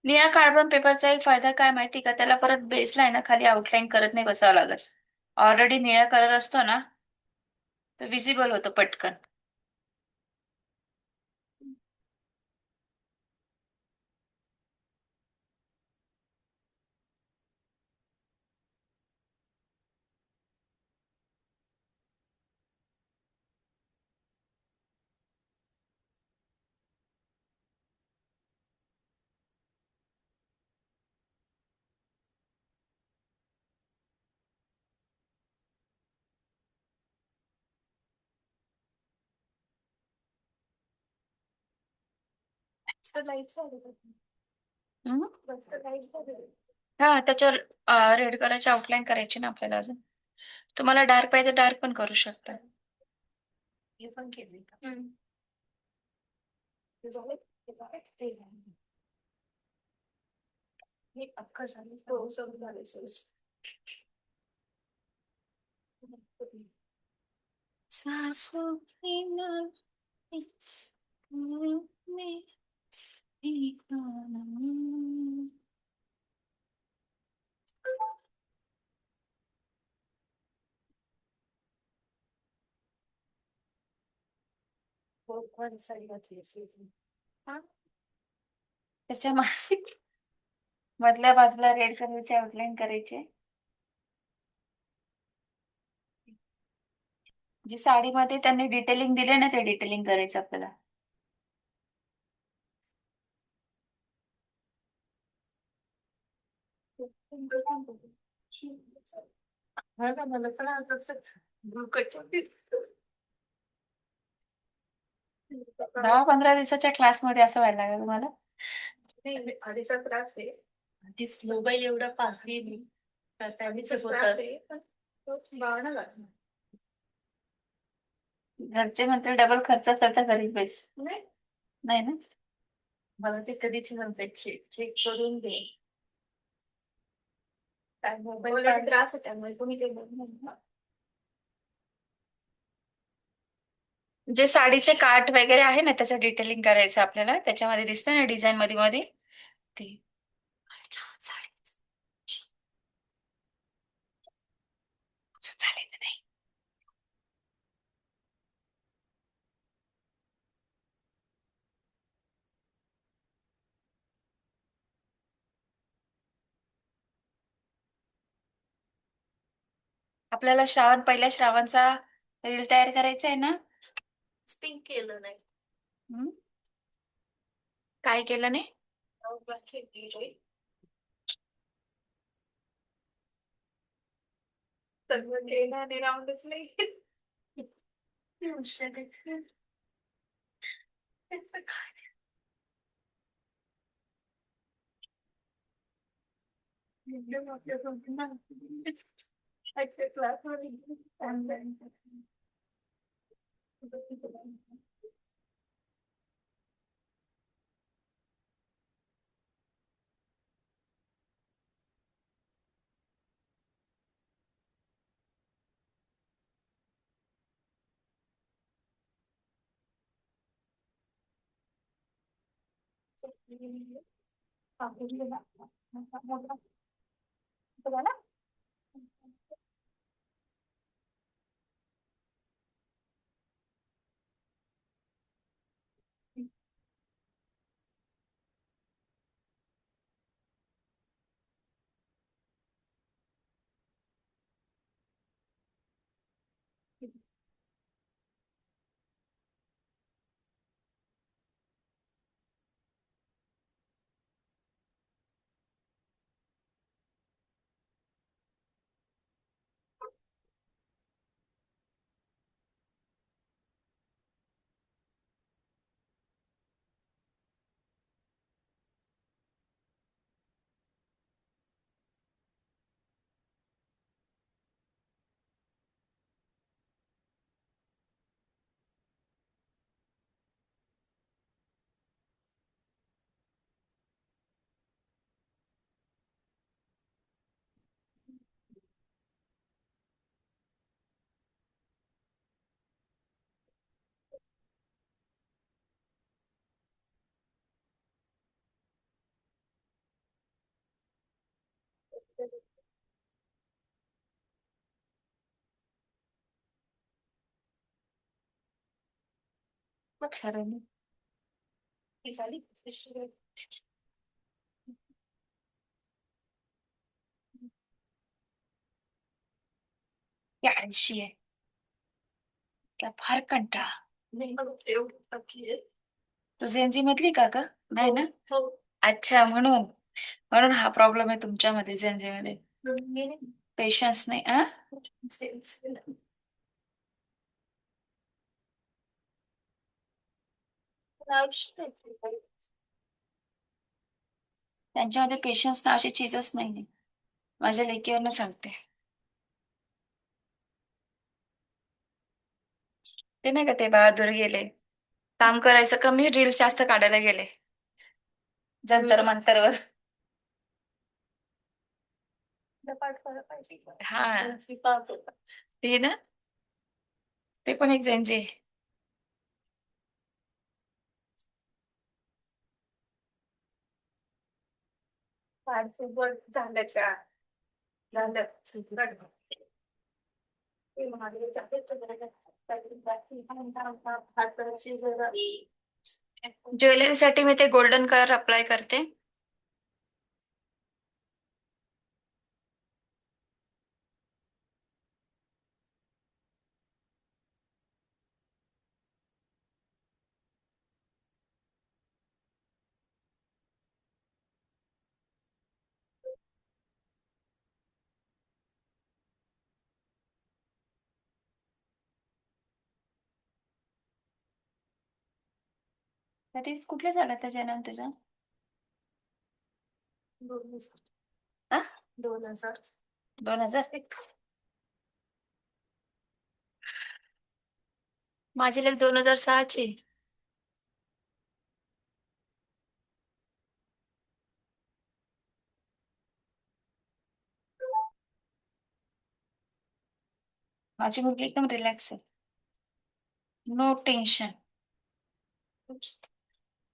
निळ्या कार्बन पेपरचा एक फायदा काय माहिती का, त्याला परत बेसला आहे ना खाली आउटलाईन करत नाही बसावं लागत. ऑलरेडी निळा कलर असतो ना, तर विजिबल होतं पटकन. हम्म. हा, त्याच्यावर रेड कलरची आउटलाईन करायची ना आपल्याला अजून. तुम्हाला डार्क पाहिजे डार्क पण करू शकता. हे पण केली का? हे अख्खं झालं. हो, सगळं झालं सर. सासू की नाही, मी ठिकाणा. कोण साडी घातली असेल? हा? त्याच्या मधल्या बाजूला रेड कलरची आउटलाईन करायची. जी साडीमध्ये त्यांनी डिटेलिंग दिले ना, ते डिटेलिंग करायचं आपल्याला. हा ना, मला पण आज असं भुरकट होती. 10-15 दिवसाच्या क्लासमध्ये असं व्हायला लागलं तुम्हाला? नाही, आधीचा त्रास आहे. आधीच मोबाईल एवढा पाहते मी, तर त्यानेच होतं. बाळाला लागला. घरचे म्हणते डबल खर्च असेल तर घरीच बेस. नाही, नाही ना. मला ते कधीच म्हणतात चेक चेक करून दे. काय मोबाईल त्रास आहे त्यामुळे कोणी काही बोलत नाही. जे साडीचे काठ वगैरे आहे ना, त्याचं डिटेलिंग करायचं आपल्याला. त्याच्यामध्ये दिसतं ना डिझाईन मध्ये मध्ये ते. छान साडी दिसते. चालेल नाही. आपल्याला पहिल्या श्रावणचा रील तयार करायचा आहे ना. स्पिंक केलं नाही. हम्म? काय केलं नाही? सगळं केलं आणि राऊंडच नाही. हुशार आहे. त्याचं काय? एकदम आपल्या संपूर्ण अच्छा क्लासमध्ये ऑनलाईन. खरं नाही. ही झाली या 80 आहे. त्या फार कंटाळा. नाही मग एवढं बाकी आहे. तू झेंझी मधली का ग? नाही ना? हो अच्छा, म्हणून म्हणून हा प्रॉब्लेम आहे तुमच्यामध्ये झेंझी मध्ये. मी नाही पेशन्स नाही आ? जेन्ट्स त्यांच्यामध्ये पेशन्स ना अशी चीजच नाहीये. माझ्या लेकीवरनं सांगते. ते नाही का ते बहादूर गेले, काम करायचं कमी, रील्स जास्त काढायला गेले जंतर मंतरवर. पाठ करायला पाहिजे. हा मी पाहतो. ते ना, ते पण एक झेंझी आहे. पाठचं वर झालं का? झालं. ते महादेव जाते हाताची जरा ज्वेलरीसाठी मी ते गोल्डन कलर अप्लाय करते. कधी कुठल्या सालाचा जन्म तुझा? 2000 आ? 2000 2001. माझी लेक 2006ची. माझी मुलगी एकदम रिलॅक्स आहे. No tension.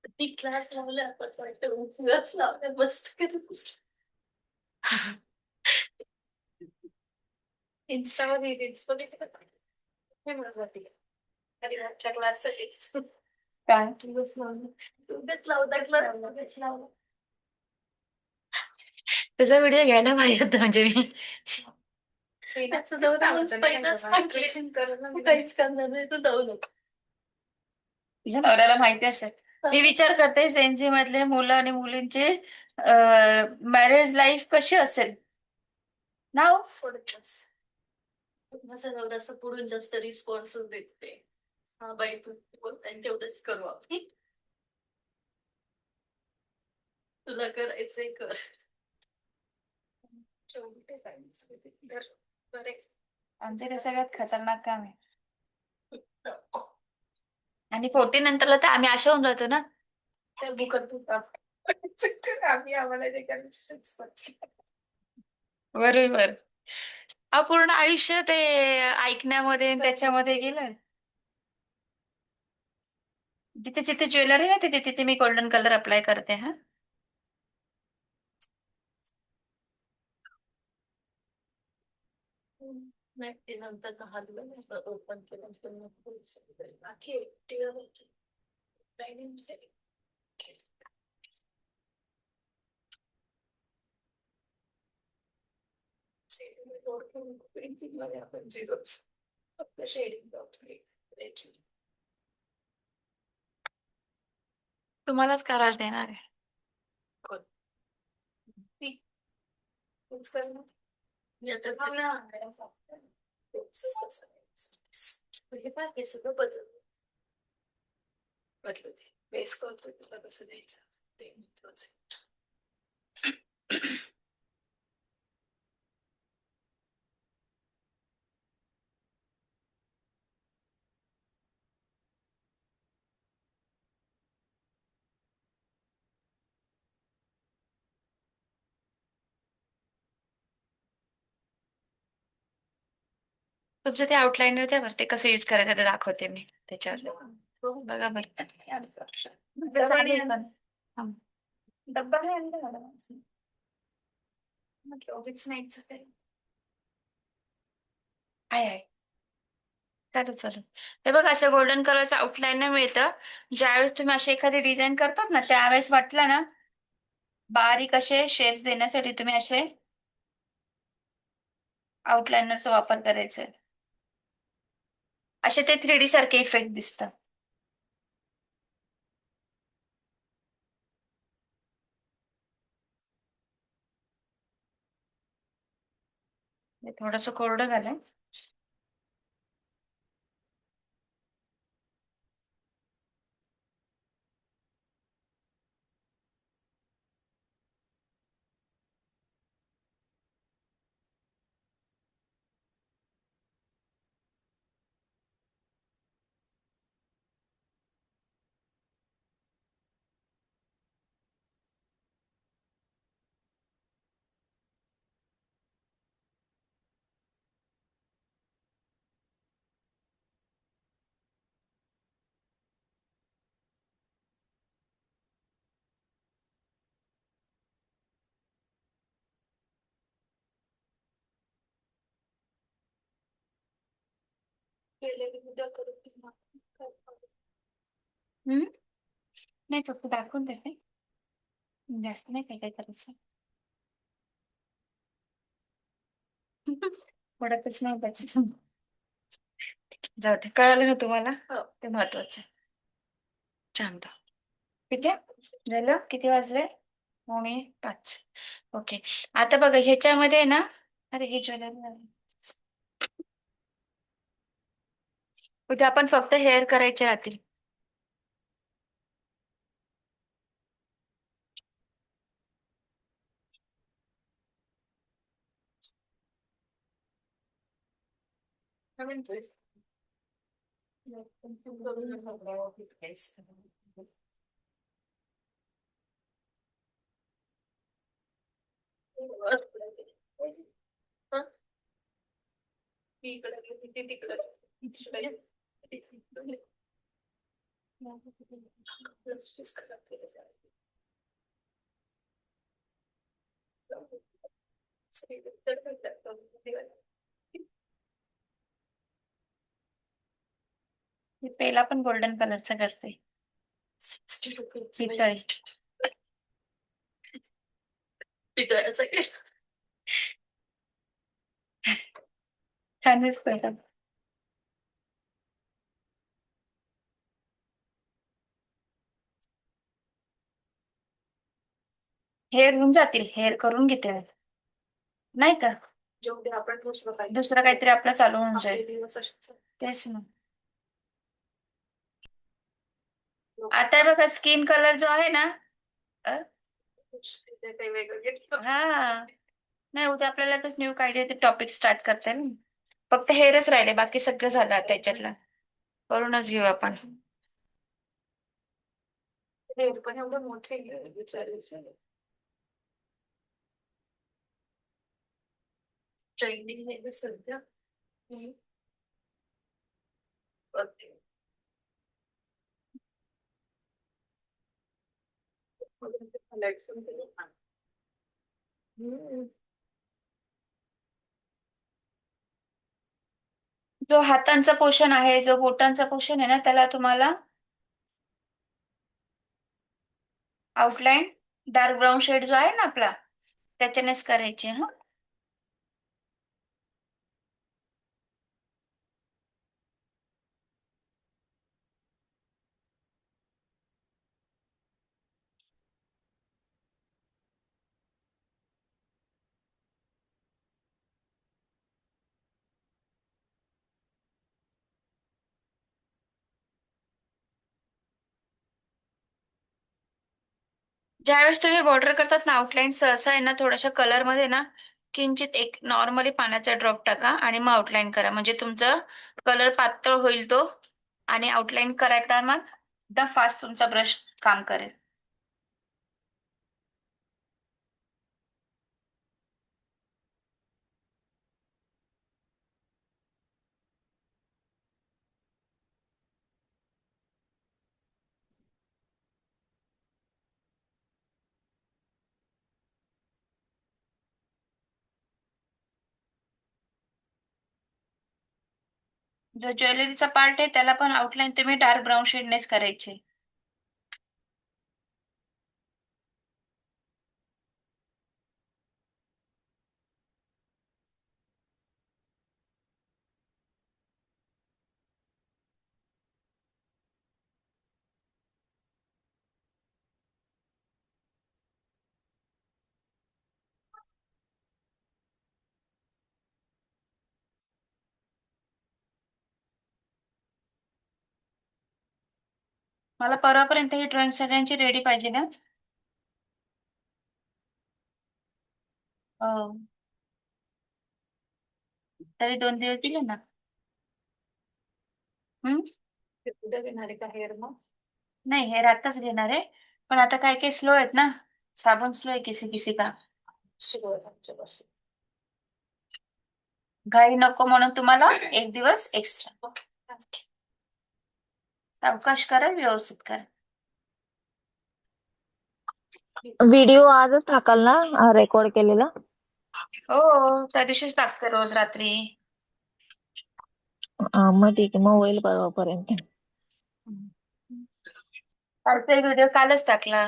ती क्लास लावल्या आपण वाटतं उगाच लावल्या मस्त इन्स्टावर रील्स बघितले का? हे म्हणत होती अरे आजच्या क्लासचं काय? दिवस लावला उगाच लावता क्लास लावला. तुझा व्हिडिओ घ्यायला पाहिजे होता म्हणजे मी. त्याचं जाऊन पहिलाच सांगले काहीच करणार नाही तू जाऊ नको. तुझ्या नवऱ्याला माहिती असेल. मी विचार करते झेंझी मधले मुलं आणि मुलींचे मॅरेज लाईफ कशी असेल नाव. माझा नवरा असं पुढून जास्त रिस्पॉन्स देत नाही. हा बाई तू बोलताय तेवढंच करू आपण. तुला करायचंय कर. आमचे ते सगळ्यात खतरनाक काम आहे. आणि 40 नंतरला तर आम्ही अशा होऊन जातो ना. आम्ही आम्हाला नाही करायचं. बरोबर. अपूर्ण आयुष्य ते ऐकण्यामध्ये आणि त्याच्यामध्ये गेलं. जिथे जिथे ज्वेलरी ना तिथे तिथे मी गोल्डन कलर अप्लाय करते. हा, नाही ते नंतर हातलं असं ओपन केलं बाकी पेंटिंग मध्ये आपण झिरोच फक्त शेडिंग तुम्हालाच करायला देणार आहे. मी आता हे पाय हे सगळं बदलू दे बेस करतो तुला कसं द्यायचं ते महत्वाचं आहे. तुमचं ते आउटलाइनर द्या बरं, ते कसं युज करायचं ते दाखवते मी त्याच्यावर. बघा बरं. डब्बा नाही आणला मॅडम म्हटलं उगीच नाहीच काही आहे आहे. चालेल चालेल. हे बघ असं गोल्डन कलरचं आउटलाईनर मिळतं. ज्यावेळेस तुम्ही अशी एखादी डिझाईन करतात ना त्यावेळेस वाटलं ना बारीक असे शेप्स देण्यासाठी तुम्ही असे आउटलाइनरचा वापर करायचा आहे. असे ते 3D सारखे इफेक्ट दिसतात. थोडस कोरडं झालंय. हम्म. नाही फक्त दाखवून देते. जास्त नाही काय काय करायचं. थोडंच नाही पाहिजे. जाऊ दे, कळालं ना तुम्हाला? ते महत्वाचं आहे. शांत. ठीक आहे. झालं? किती वाजले? 4:45. ओके. आता बघा ह्याच्यामध्ये ना, अरे हे ज्वेलरी उद्या आपण फक्त हेअर करायचे राहतील. हे पेला पण गोल्डन कलरचा करते. पितळी. पितळाचं काय? छान दिसतोय. हेअर होऊन जातील. हेअर करून घेते. नाही का? जेवढे आपण दुसरं काहीतरी आपलं चालू होऊन जाईल. तेच ना. आता बघा स्किन कलर जो आहे ना, अ, काही वेगळं घेतलं. हा नाही उद्या आपल्याला कसं न्यू काहीतरी ते टॉपिक स्टार्ट करते ना. फक्त हेअरच राहिले, बाकी सगळं झालं आता याच्यातलं. करूनच घेऊ आपण. हेअर पण एवढं मोठे विचारायचं ट्रेंडिंग आहे सध्या. जो हातांचा पोर्शन आहे, जो बोटांचा पोर्शन आहे ना, त्याला तुम्हाला आउटलाईन डार्क ब्राऊन शेड जो आहे ना आपला त्याच्यानेच करायचे. हा ज्यावेळेस तुम्ही बॉर्डर करतात ना आउटलाईन सहसा आहे ना थोड्याशा कलर मध्ये ना किंचित एक नॉर्मली पाण्याचा ड्रॉप टाका आणि मग आउटलाईन करा, म्हणजे तुमचा कलर पातळ होईल तो आणि आउटलाईन करायला मग एकदम फास्ट तुमचा ब्रश काम करेल. जो ज्वेलरीचा पार्ट आहे त्याला पण आउटलाईन तुम्ही डार्क ब्राऊन शेडनेच करायचे. मला परवापर्यंत ही ड्रॉइंग सगळ्यांची रेडी पाहिजे ना. हो. तरी 2 दिवस दिले ना. हम्म. उद्या घेणार आहे का हेअर मग? नाही, हे आताच घेणार आहे. पण आता काय काय स्लो आहेत ना. साबण स्लो आहे किसी किसी का. सुरू आहे आमच्यापासून. घाई नको म्हणून तुम्हाला 1 दिवस एक्स्ट्रा. सावकाश करा, व्यवस्थित करा. व्हिडिओ आजच टाकाल ना रेकॉर्ड केलेला? हो, त्या दिवशीच टाकते रोज रात्री. मग ठीक आहे, मग होईल परवापर्यंत. कालचा व्हिडिओ कालच टाकला.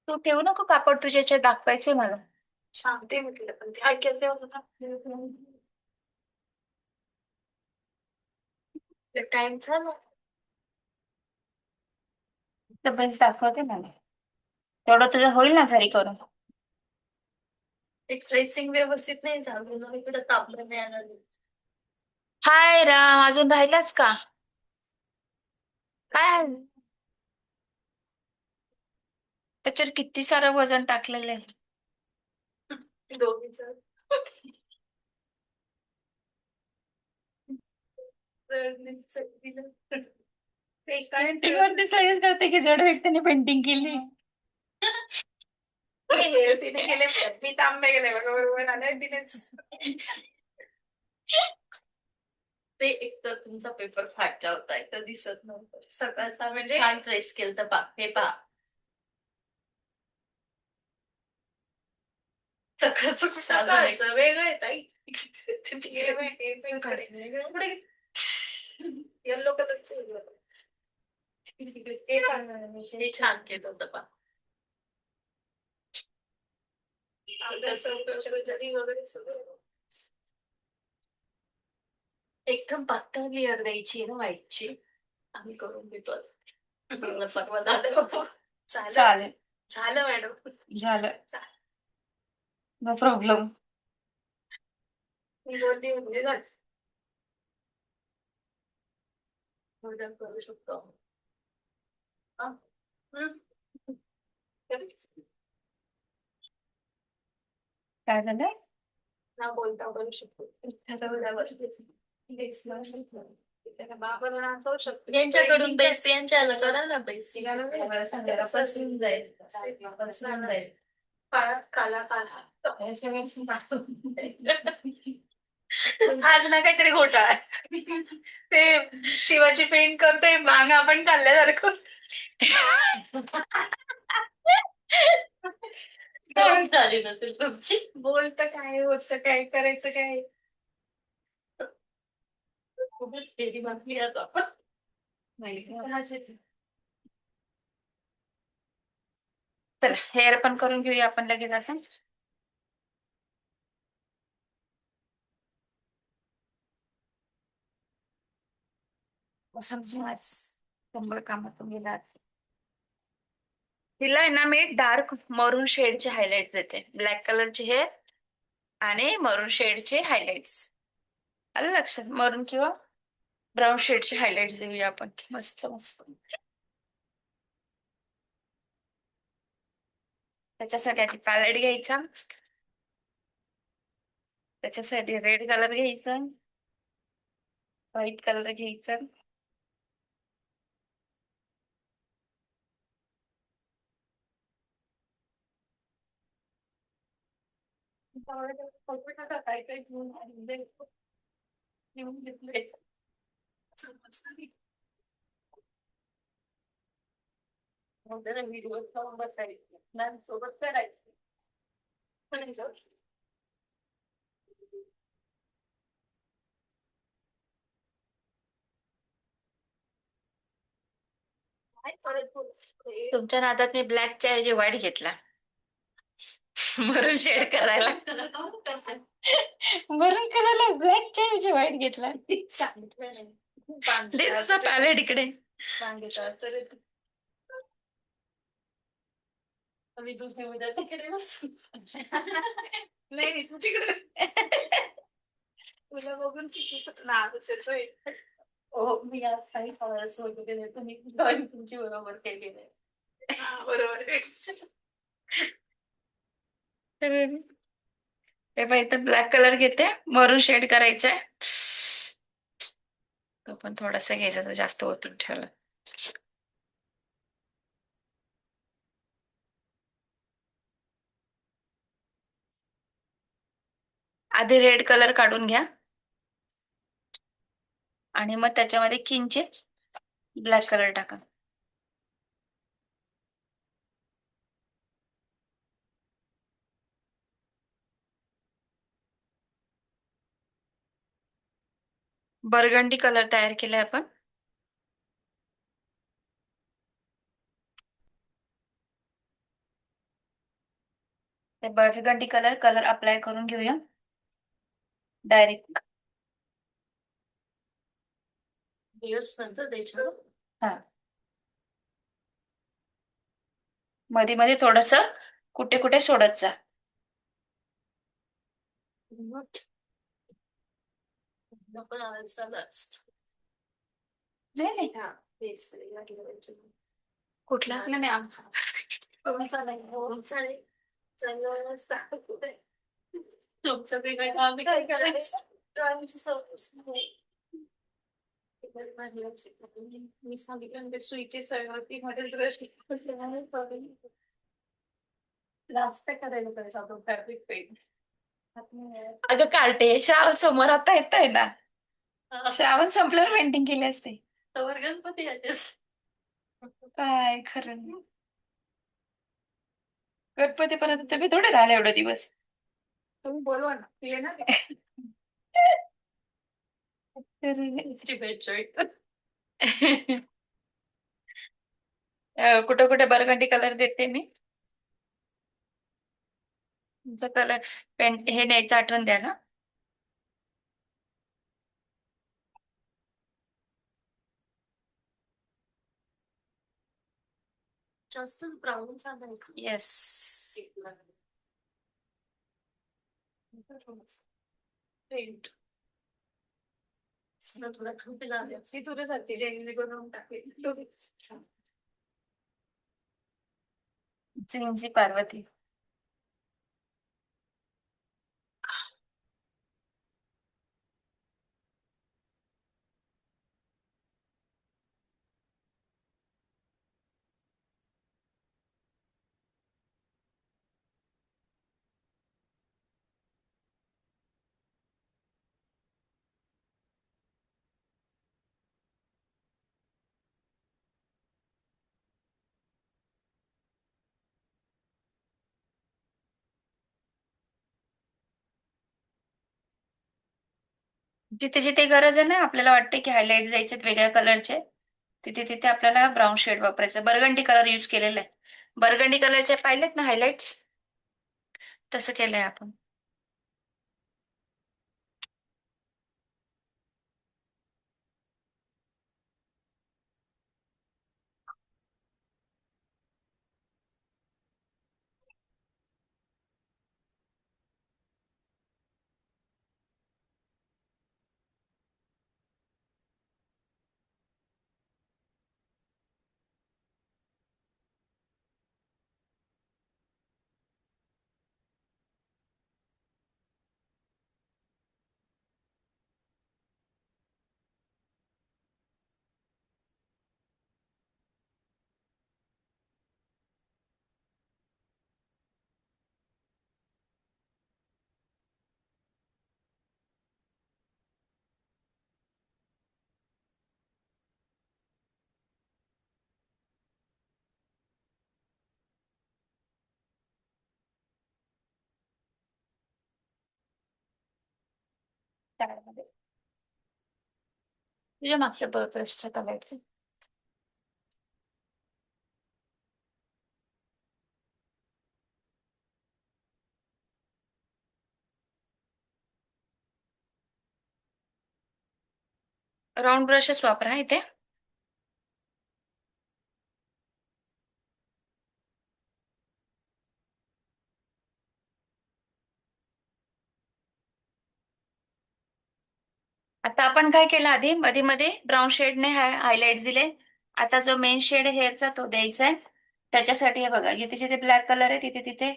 तू ठेवू नको कापड, तुझ्या याच्यात दाखवायचंय मला. सांगते म्हटलं पण ते ऐकेल तेव्हा टाइम झाला. तर बस दाखवते मला. तेवढं तुझं होईल ना घरी करून. एक ड्रेसिंग व्यवस्थित नाही झालं ना, इकडे तापलं नाही आलं. हाय राम, अजून राहिलाच का? काय त्याच्यावर किती सारं वजन टाकलेलं आहे. दोघीच पेंटिंग वरती सगळेच करते की जड व्यक्तीने पेंटिंग केली. तिने गेले, मी तांबे गेले बरोबर आले तिनेच. ते एक तर तुमचा पेपर फाटला होता, एक तर दिसत नव्हतं सकाळचा, म्हणजे छान ड्रेस केलं तर पा हे पा सकाळचं वेगळं आहे ताई. येल्लो कलरचं हे छान केलं होतं पा. वगैरे सगळं एकदम पातळ लेअर द्यायची ना व्हाईटची. आम्ही करून देतो. परवा झालं. चालेल. झालं मॅडम. झालं. No problem. मी बोलली म्हणजे झालं. उद्या करू शकतो. काय झालं? ना बोलता करू शकतो. यांच्याकडून बेस यांच्याला करा ना बेस. बसून जाईल. काला काला. आज ना काहीतरी घोटाळा आहे. ते शिवाची पेंट करतोय, मांग आपण खाल्ल्यासारखं. झाली नसेल तुमची. बोलत काय, होतं काय, करायचं काय. डेली बातमी आज आपण. चला हेअर पण करून घेऊया आपण लगेच आता. समजून आज कंबळ कामातून गेला आज. तिला आहे ना मी डार्क मरून शेडचे हायलाइट देते. ब्लॅक कलरचे हेअर आणि मरून शेडचे हायलाइट्स. आलं लक्षात? मरून किंवा ब्राऊन शेडचे हायलाइट्स देऊया आपण. मस्त मस्त. त्याच्यासाठी आधी पॅलेट घ्यायचा. त्याच्यासाठी रेड कलर घ्यायचा, व्हाईट कलर घ्यायचा, काय काय घेऊन घेतले. व्हिडिओ लावून बसायचे मॅम सोबत करायचे. काय परत बोलते. तुमच्या नादात मी ब्लॅकच्या ऐवजी व्हाईट घेतला. मरून शेड करायला. मरून कलरला ब्लॅकच्या ऐवजी व्हाईट घेतला. सांगितलं नाही. दे तुझा पॅलेट इकडे. सांगितलं मी तुझे उद्या तिकडे बसू. नाही तू तिकडे. तुला बघून किती नाराज येतोय. हो मी आज काही सवयच वगैरे तुम्ही ड्रॉइंग तुमची बरोबर केली नाही. बरोबर. ते बाई इथं ब्लॅक कलर घेते, मरून शेड करायचंय. तो पण थोडासा घ्यायचा तर जास्त ओतून ठेवला. आधी रेड कलर काढून घ्या आणि मग त्याच्यामध्ये किंचित ब्लॅक कलर टाका. बर्गंडी कलर तयार केलाय आपण. ते बर्गंडी कलर अप्लाय करून घेऊया डायरेक्ट. दिवस नंतर द्यायचं. हा, मध्ये मध्ये थोडस कुठे कुठे सोडत जा. नको नाही कुठला? नाही आमचा तुमचा नाही तुमचा नाही चांगलं नसतं कुठे तुमचं ते काय आम्ही काय करायचं ड्रॉइंगची सवय मी सांगितलं ते सुईची सवय मध्ये दृष्टी जास्त करायला पाहिजे आपण फॅब्रिक पेंट. अगं कार्टे, श्रावण समोर आता येतोय ना. श्रावण संपल्यावर पेंटिंग केली असते. तर गणपती याचे काय खरं नाही. गणपतीपर्यंत तुम्ही थोडे राहिले एवढे दिवस. तुम्ही बोलवा ना ते येणार कुठे कुठे बरगंडी कलर देते मी. तुमचा कलर पेंट हे न्यायचं आठवण द्या ना. जास्तच ब्राऊन झालंय. येस. पेंट थोडा खूप लागेल तुझ्यासाठी जेंजी करून टाकेल. झिंजी पार्वती. जिथे जिथे गरज आहे ना, आपल्याला वाटते की हायलाइट द्यायचे वेगळ्या कलरचे, तिथे तिथे आपल्याला ब्राऊन शेड वापरायचं. बर्गंडी कलर युज केलेला आहे. बर्गंडी कलरचे पाहिलेत ना हायलाइट्स, तसं केलंय आपण. मध्ये तुझ्या मागच्या ब्रशचा कलर राऊंड ब्रशच वापरा इथे. आता आपण काय केलं आधी मध्ये मध्ये ब्राऊन शेडने हायलाइट दिले. आता जो मेन शेड हेअरचा तो द्यायचा आहे. त्याच्यासाठी हे बघा जिथे जिथे ब्लॅक कलर आहे तिथे तिथे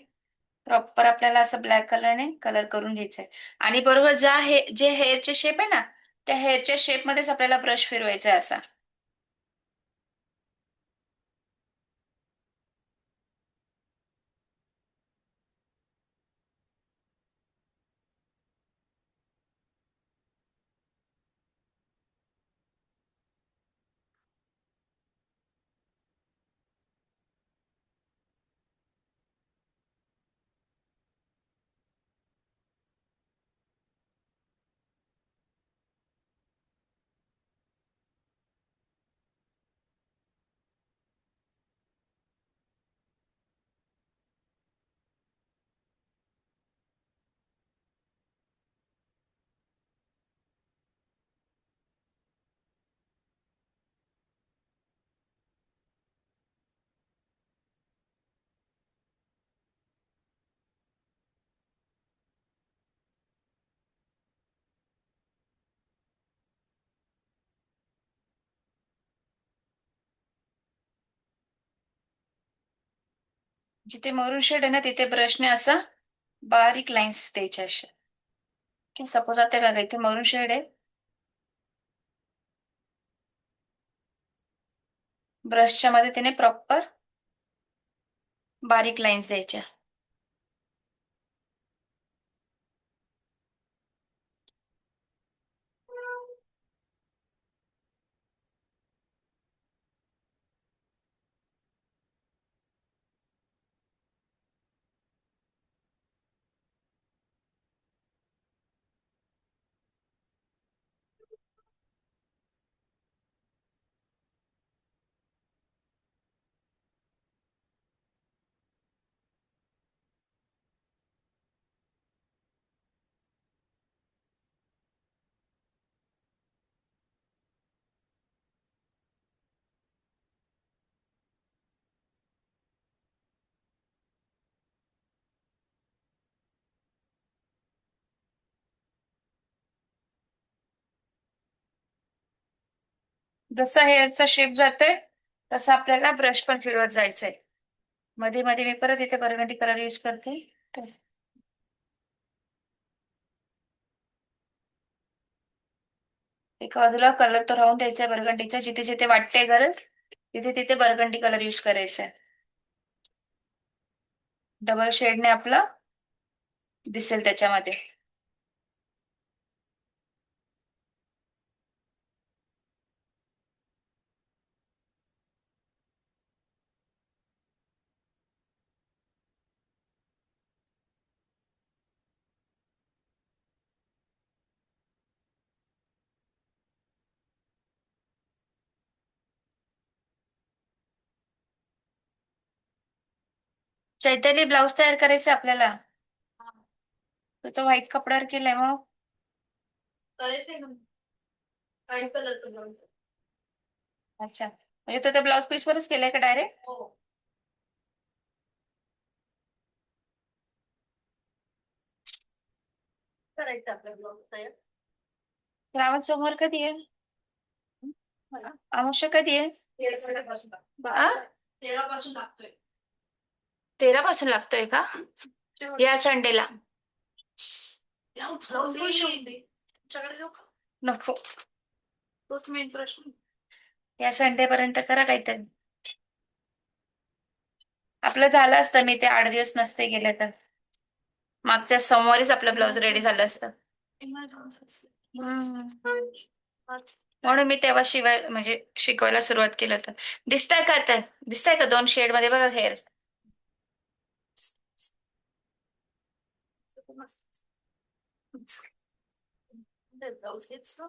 प्रॉपर आपल्याला असं ब्लॅक कलरने कलर करून घ्यायचं आहे. आणि बरोबर जे हेअरचे शेप आहे ना त्या हेअरच्या शेपमध्येच आपल्याला ब्रश फिरवायचा आहे असा. जिथे मरून शेड आहे ना तिथे ब्रशने असं बारीक लाईन्स द्यायच्या अशा. की सपोज आता बघा इथे मरून शेड आहे. ब्रशच्या मदतीने प्रॉपर बारीक लाईन्स द्यायच्या. जसा हेअरचा शेप जातोय तसा आपल्याला ब्रश पण फिरवत जायचंय. मध्ये मध्ये मी परत इथे बर्गंडी कलर यूज करते. एका बाजूला कलर तो राहून द्यायचा बर्गंडीचा. जिथे जिथे वाटते गरज तिथे तिथे बर्गंडी कलर यूज करायचा आहे. डबल शेडने आपलं दिसेल त्याच्यामध्ये. चैताली ब्लाऊज तयार करायचा आपल्याला. तो व्हाईट कपड्यावर केलाय मग. करायचंय ना व्हाईट कलरचं ब्लाऊज. अच्छा म्हणजे तो त्या ब्लाऊज पीस वरच केलाय का डायरेक्ट. हो करायचं आपला ब्लाऊज तयार. श्रावण सोमवार कधी आहे. अमावस्या कधी आहे. 13 पासून लागतोय. 13 पासून लागतोय का. या संडेला. तुमच्याकडे जाऊ का. नको. तोच मेन प्रश्न. या संडे पर्यंत करा काहीतरी. आपलं झालं असतं मी ते 8 दिवस नसते गेले तर. मागच्या सोमवारीच आपलं ब्लाऊज रेडी झालं असतं. म्हणून मी तेव्हा म्हणजे शिकवायला सुरुवात केलं होतं. दिसताय का तर दिसताय का 2 शेड मध्ये बघा हेअर. ब्लाऊज हेच ना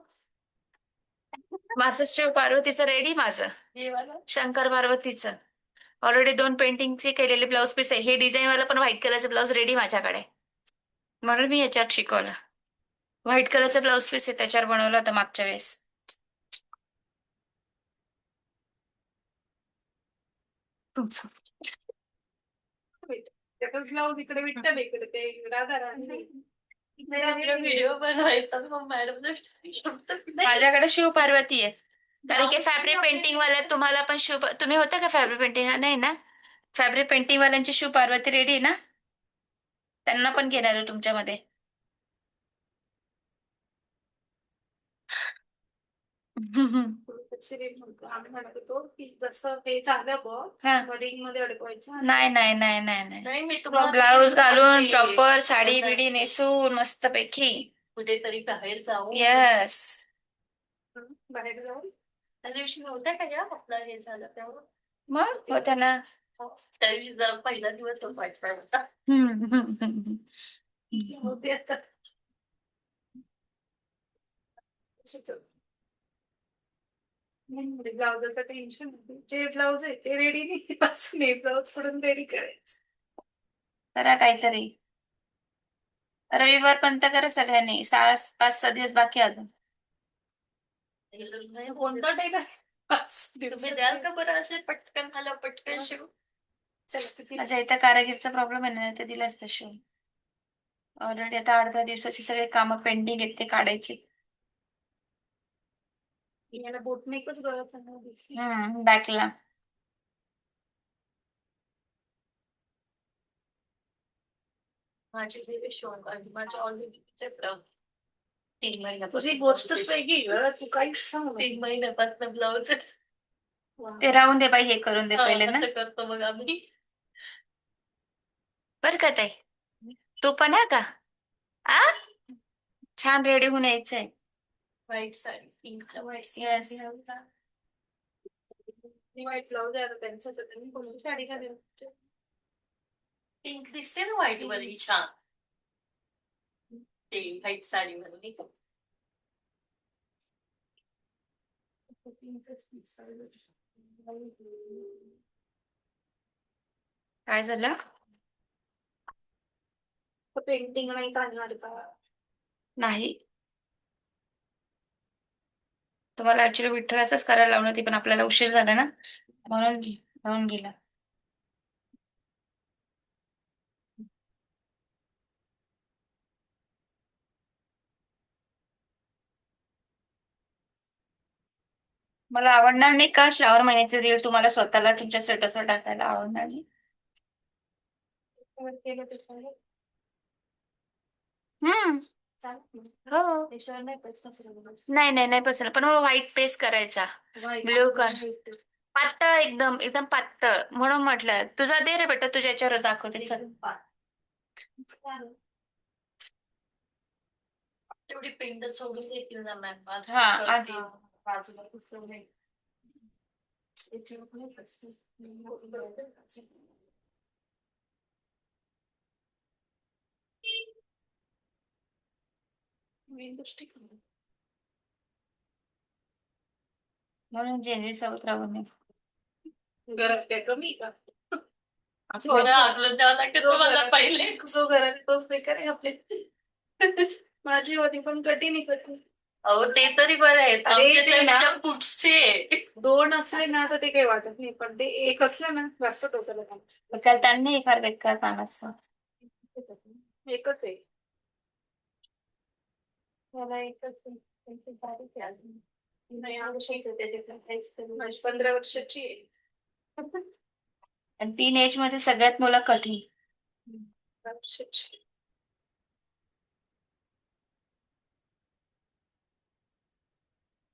माझं शिव पार्वतीचं रेडी माझं हे वाला शंकर पार्वतीचं ऑलरेडी 2 पेंटिंगचे केलेले ब्लाऊज पीस आहे. हे डिझाईन वाला पण व्हाईट कलरचं ब्लाऊज रेडी माझ्याकडे, म्हणून मी याच्यात शिकवलं. व्हाईट कलरचं ब्लाऊज पीस आहे, त्याच्यावर बनवलं होतं मागच्या वेळेस. तुमचं ब्लाऊज इकडे विठ्ठल इकडे ते राधा राणी व्हिडिओ बनवायचा मग मॅडम माझ्याकडे शिव पार्वती आहे. कारण की फॅब्रिक पेंटिंग वाल्या तुम्हाला पण शिव, तुम्ही होता का फॅब्रिक पेंटिंग? नाही ना. फॅब्रिक पेंटिंग वाल्यांची शिव पार्वती रेडी आहे ना, त्यांना पण घेणार आहे तुमच्यामध्ये. आम्ही म्हणत होतो की जसं हे झालं हा. बघ रिंग मध्ये अडकवायचं नाही नाही नाही नाही नाही नाही मी तुम्हाला ब्लाऊज घालून ते- प्रॉपर साडी बिडी नेसून मस्तपैकी. कुठेतरी बाहेर जाऊ येस. बाहेर जाऊन त्या दिवशी नव्हत्या का या आपला हे झालं तेव्हा मग होत्या ना. हो, त्या दिवशी जरा पहिला दिवस तो पाठवायचा होते आता ब्लाउजाचं टेन्शन जे ब्लाऊज आहे ते रेडी नाही पासून हे ब्लाऊज कडून रेडी करायचं. करा काहीतरी. रविवार पर्यंत करा सगळ्यांनी. 5-6 दिवस बाकी आहे अजून. असं कोणता डेट आहे तुम्ही द्याल का बरं असे पटकन मला पटकन शिव चला किती माझ्या इथं कारागीरचा प्रॉब्लेम आहे ना, ते दिलं असतं शिवून. ऑलरेडी आता 8-10 दिवसाची सगळे कामं पेंडिंग आहेत, ते काढायचे. याला बोटनेकच गळा चांगला दिसली. बॅकला. माझे दिवे शिवून आणि माझे ऑलरेडी 3 महिन्यापासून तुझी गोष्टच वेगळी ग तू काहीच सांग 3 महिन्यापासून ब्लाऊज ते राहून दे बाई, हे करून दे पहिले ना. असं करतो मग आम्ही बर का ताई, तू पण आहे का? आ छान रेडी होऊन यायचंय. White sari pink white Yes. वाईट ब्लाऊज आहे त्यांचं तर त्यांनी कोणती साडी घालेल पिंक दिसते ना व्हाईट वर ही छान ते व्हाईट साडी मध्ये काय झालं? पेंटिंग नाही चालणार का? नाही, तुम्हाला ऍक्च्युली विठ्ठलाचंच करायला लावलं होती, पण आपल्याला उशीर झाला ना, म्हणून म्हणून गेला. मला आवडणार नाही का श्रावण महिन्याचे रील तुम्हाला स्वतःला तुमच्या स्टेटसवर टाकायला आवडणार नाही? केलं तर चालेल. हम्म. चालेल. हो. त्याच्यावर नाही पैसा फिरवला. नाही नाही नाही पसंत, पण हो व्हाईट पेस्ट करायचा. ब्ल्यू कलर पातळ, एकदम एकदम पातळ, म्हणून म्हटलं तुझा दे रे बेटा, तुझ्या याच्यावरच दाखवते. चल. तेवढी पिंड सोडून घेतील ना मॅम हा, बाजूला कुठं नाही. मेन गोष्टी म्हणून चेंजेस होत राहू नये. घरात काय कमी का? थोडं आगलं द्यावं लागेल तुम्हाला पहिले जो घरात तोच बेकार आहे आपले. माझी वाली पण कठीण आहे कठीण. अहो ते तरी बरं आहे अरे ते ना पुढचे 2 असले ना तर ते काही वाटत नाही, पण ते एक असलं ना जास्त टोचायला काम. कारण त्यांनी फार बेकार काम असतं. एकच आहे. मला एकच त्यांची तारीख आहे अजून नाही आवश्यक आहे त्याच्यात काहीच करू. माझी 15 वर्षाची आहे. आणि टीन एज मध्ये सगळ्यात मुलं कठीण. 15 वर्षाची.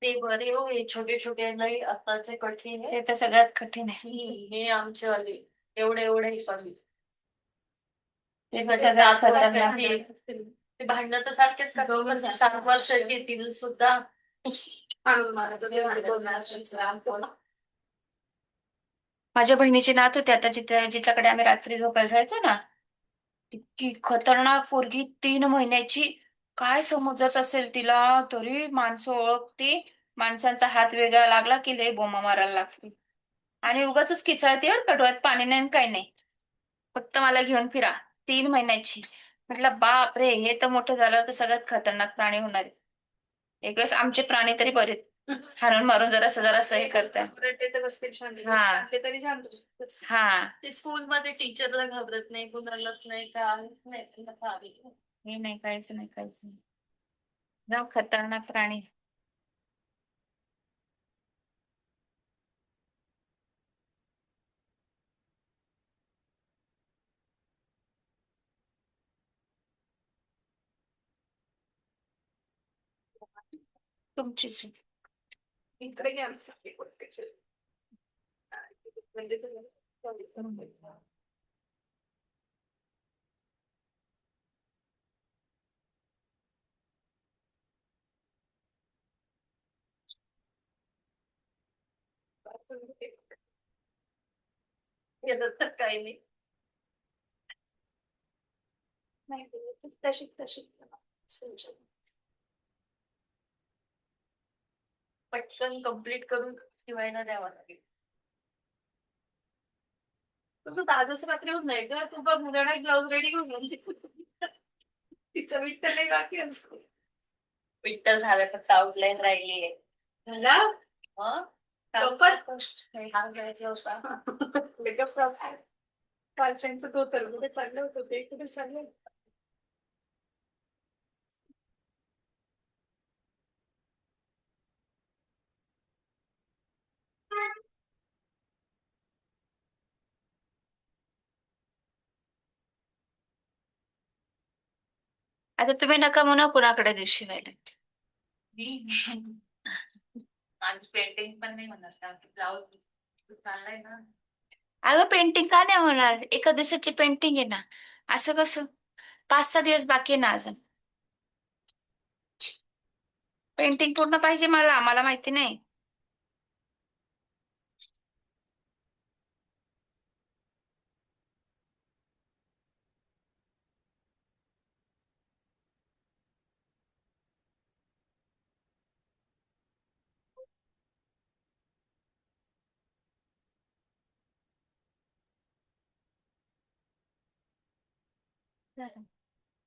ते बरे हो हे छोटे छोटे नाही आताचे कठीण आहे ते तर सगळ्यात कठीण आहे. हे आमचे वाले एवढे एवढे कमी ते तर सगळ्यात खतरनाक. ते भांडणं तर सारखेच का 7 वर्षाची येतील सुद्धा आणून मारा तर ते भांडे 2 वर्षाचं. माझ्या बहिणीची नात होती आता, जिच्याकडे आम्ही रात्री झोपायला जायचो ना, इतकी खतरनाक पोरगी, 3 महिन्याची. काय समजत असेल तिला, तरी माणसं ओळखती. माणसांचा हात वेगळा लागला की लय बोमा मारायला लागते. आणि उगाच किचळते बरं का, डोळ्यात पाणी नाही आणि काही नाही. फक्त मला घेऊन फिरा. 3 महिन्याची. म्हटलं बाप रे, हे तर मोठं झालं तर सगळ्यात खतरनाक प्राणी होणार आहे. एक वेळेस आमचे प्राणी तरी बरेत. हाणून मारून जरासं हे करतात. रडते तर बसतील शांत. हा. चालले तरी शांत बसतील. हा, ते स्कूलमध्ये टीचरला घाबरत नाही, कुणालाच नाही, काहीच नाही. त्यांना चालेल. हे नाही, काहीच नाही, काहीच नाही. जाऊ, खतरनाक प्राणी. तुमचीच आहे. इकडे घ्या ना सगळी गोष्ट. म्हणजे तुम्ही- येतात तर काही नाही. नाही तशी तशी समजून. पटकन कंप्लीट करून शिवायला द्यावा लागेल. तुझं ताजच रात्री होत नाही का? तू बघ उद्या ब्लाऊज रेडी घेऊन ये. तिचं विठ्ठल नाही बाकी असतो. विठ्ठल झालं फक्त आउटलाईन राहिली आहे. झाला मग लवकर? हा करायचा होता. मेकअप गर्लफ्रेंडचं तो तर कुठे चाललं होतं ते कुठे चाललं. आता तुम्ही नका म्हणा कुणाकडे दिवशी व्हायला. आणि पेंटिंग पण नाही म्हणणार कारण की ब्लाऊज चाललाय ना. अगं पेंटिंग का नाही होणार? एका दिवसाची पेंटिंग आहे ना. असं कसं? 5-6 दिवस बाकी आहे ना अजून. पेंटिंग पूर्ण पाहिजे मला माहिती नाही.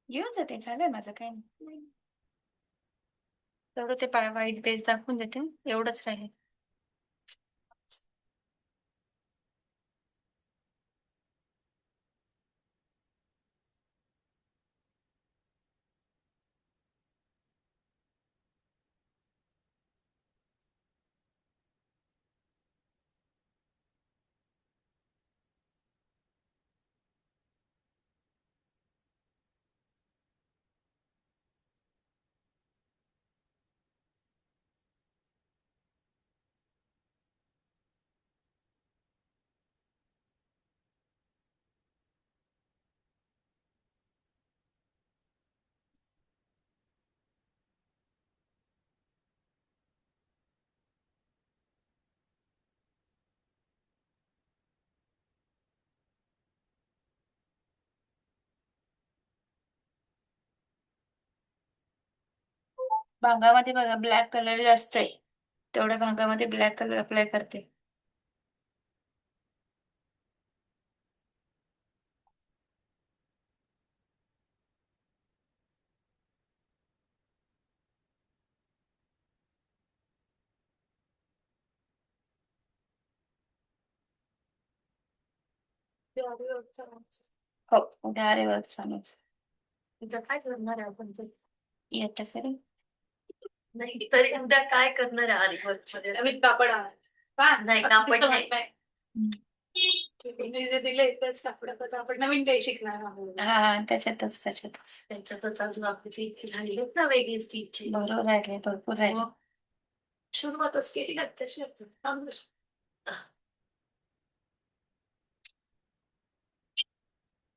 येऊन जाते, झालंय माझं काही नाही. तेवढं ते व्हाईट बेस दाखवून देते, एवढंच राहील. भांगामध्ये बघा ब्लॅक कलर जास्त आहे. तेवढ्या भांगामध्ये ब्लॅक कलर अप्लाय करते. हो, उद्या अरे वर्क सांगायचं. उद्या काय करणार आहे आपण ते? येतं खरं. नाही तरी उद्या काय करणार आहे आरी वर्क मध्ये? नवीन कापड आणायचं. का? नाही, कापड नाही. तुम्ही जे दिले तेच कापड नवीन काही शिकणार आहोत. हा, त्याच्यातच त्यांच्यातच अजून आपली ती इथे राहिली आहेत ना वेगळी स्टीचची. भरपूर राहिले, भरपूर राहिले. मग सुरुवातच केली ना तशी आपण थांबलो.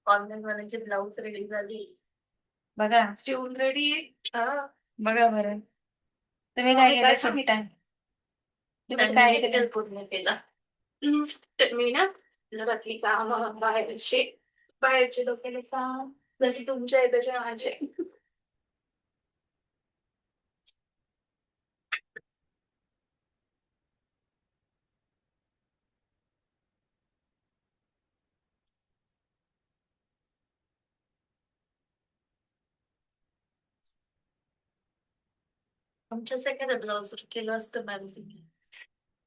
ऑनलाईन वाल्याची ब्लाऊज रेडी झाली. बघा, शिवून रेडी आहे. बघा बरं. तुम्ही काय केलं सुट्ट्या? तुम्ही काय त्यांनी केलं? पूर्ण केला. तर मी ना घरातली काम बाहेरचे डोक्याले काम जशी तुमचे आहे तसे माझे. आमच्याच एखादा ब्लाऊज केलं असतं मॅम तुम्ही.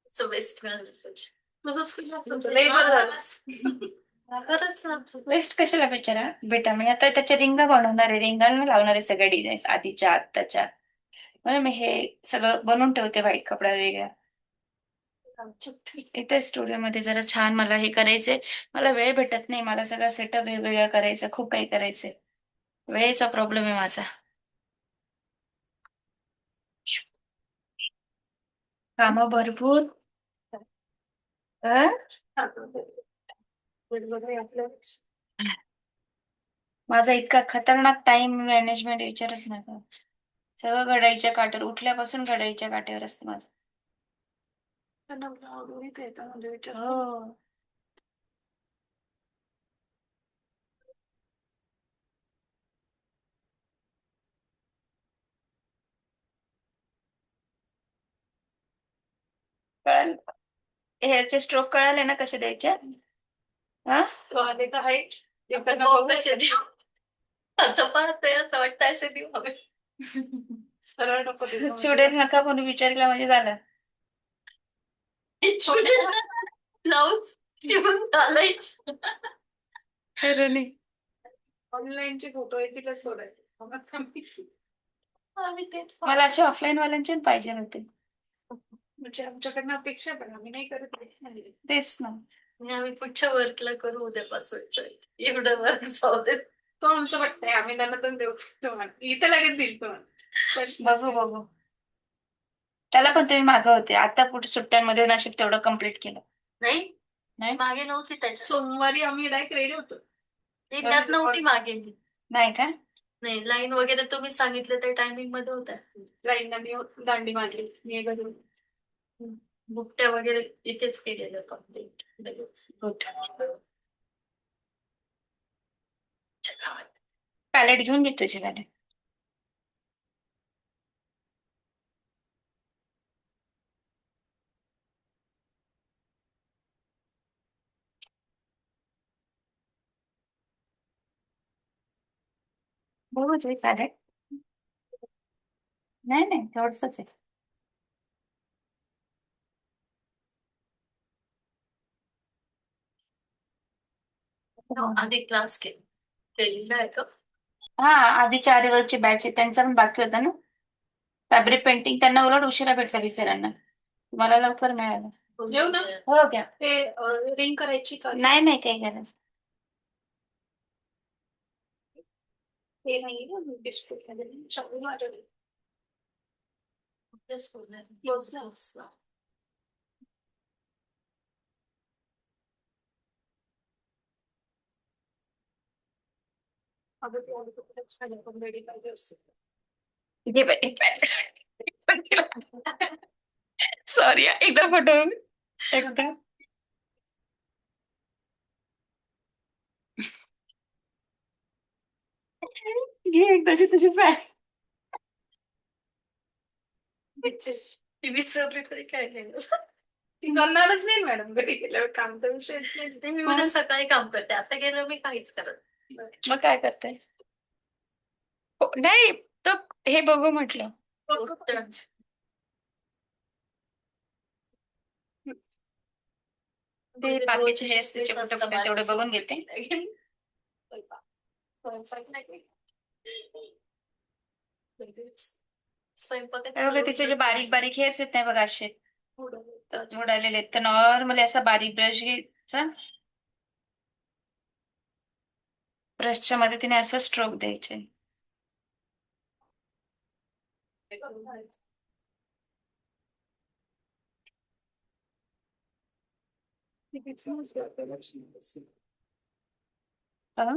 वेस्ट घालण्यापेक्षा. तसंच केलं असतं. लई बरं झालं. खरंच ना. वेस्ट कशाला बिचारा बेटा मी आता त्याच्या रिंगा बनवणार आहे, रिंगांवर लावणार आहे सगळ्या डिझाईन्स आधीच्या आत्ताच्या. म्हणून मी हे सगळं बनवून ठेवते व्हाईट कपडा वेगळा. इथे स्टुडिओ मध्ये जरा छान मला हे करायचंय. मला वेळ भेटत नाही, मला सगळं सेटअप वेगवेगळा करायचं, खूप काही करायचंय. वेळेचा प्रॉब्लेम आहे माझा. कामं भरपूर. अं? माझा इतका खतरनाक टाइम मॅनेजमेंट विचारच नका. सगळं घडाईच्या काट्यावर, उठल्यापासून घडाईच्या काट्यावर असतं माझं. आवडीच येतं म्हणजे विचार. हो. कळाल? हेअरचे स्ट्रोक कळाले ना कसे द्यायचे? हा? तो आले तर आहे. आता बघू कसे देऊ. आता पाहतोय असं वाटतं असे देऊ हवे. सरळ नको देऊ. स्टुडंट नका म्हणून विचारला म्हणजे झालं. ब्लाऊज शिवून घालायचे. खरं नाही. ऑनलाईनचे फोटो येतीलच सोडायचे. आम्ही तेच मला असे ऑफलाईन वाल्यांचे पाहिजे नव्हते. म्हणजे आमच्याकडनं अपेक्षा पण आम्ही नाही करत. तेच ना. आणि आम्ही पुढच्या वर्कला करू उद्यापासून. एवढं वर्क जाऊ दे. तो आमचं वाटतंय आम्ही त्यांना पण देऊ तुम्हाला. इथे लगेच देईल तुम्हाला. बघू बघू. त्याला पण तुम्ही मागं होते, आता पुढे सुट्ट्यांमध्ये नशीब तेवढं कम्प्लीट केलं. नाही नाही? मागे नव्हती त्याच्या. सोमवारी आम्ही डायरेक्ट रेडी होतो. त्यात नव्हती मागे मी. नाही का? नाही लाईन वगैरे तुम्ही सांगितलं त्या टायमिंग मध्ये होत्या. लाईनला मी दांडी मारली. मी घरी बुकट्या वगैरे इथेच केलेलं कम्प्लीट लगेच. पॅलेट घेऊन घे तुझी गाडी. बघूच आहे पॅलेट. नाही नाही थोडसच आहे. आधी क्लास केलेला आहे का? हा आधीच्या आरीवरची बॅच आहे, त्यांचा पण बाकी होता ना फॅब्रिक पेंटिंग. त्यांना उलट उशिरा भेटला विचारांना, तुम्हाला लवकर मिळालं. घेऊ ना. हो घ्या. ते रिंग करायची का? नाही नाही काही गरज. ते नाही ना बिस्कुट शाबू माझ्याकडे. अगं ते आलं तर खूपच छान आहे, पण रेडी पाहिजे असते. घे बाई, एक पॅलेट. सॉरी एकदा फोटो एकदा. घे एकदाची तुझी पॅलेट. विसरली तरी काय नाही. ती करणारच नाही मॅडम घरी गेल्यावर, काम तर विषयच नाही. मी उद्या सकाळी काम करते, आता गेलं मी काहीच करत नाही. मग काय करताय? हो, नाही तो हे बघू म्हटलं. ते बाकीचे जे असते ते कुठे कुठे तेवढे बघून घेते. बघा तिचे जे बारीक बारीक हेअर्स आहेत नाही बघा असे उडालेले आहेत, तर नॉर्मली असा बारीक ब्रश घ्यायचा, ब्रशच्या मदतीने असं स्ट्रोक द्यायचे. हा?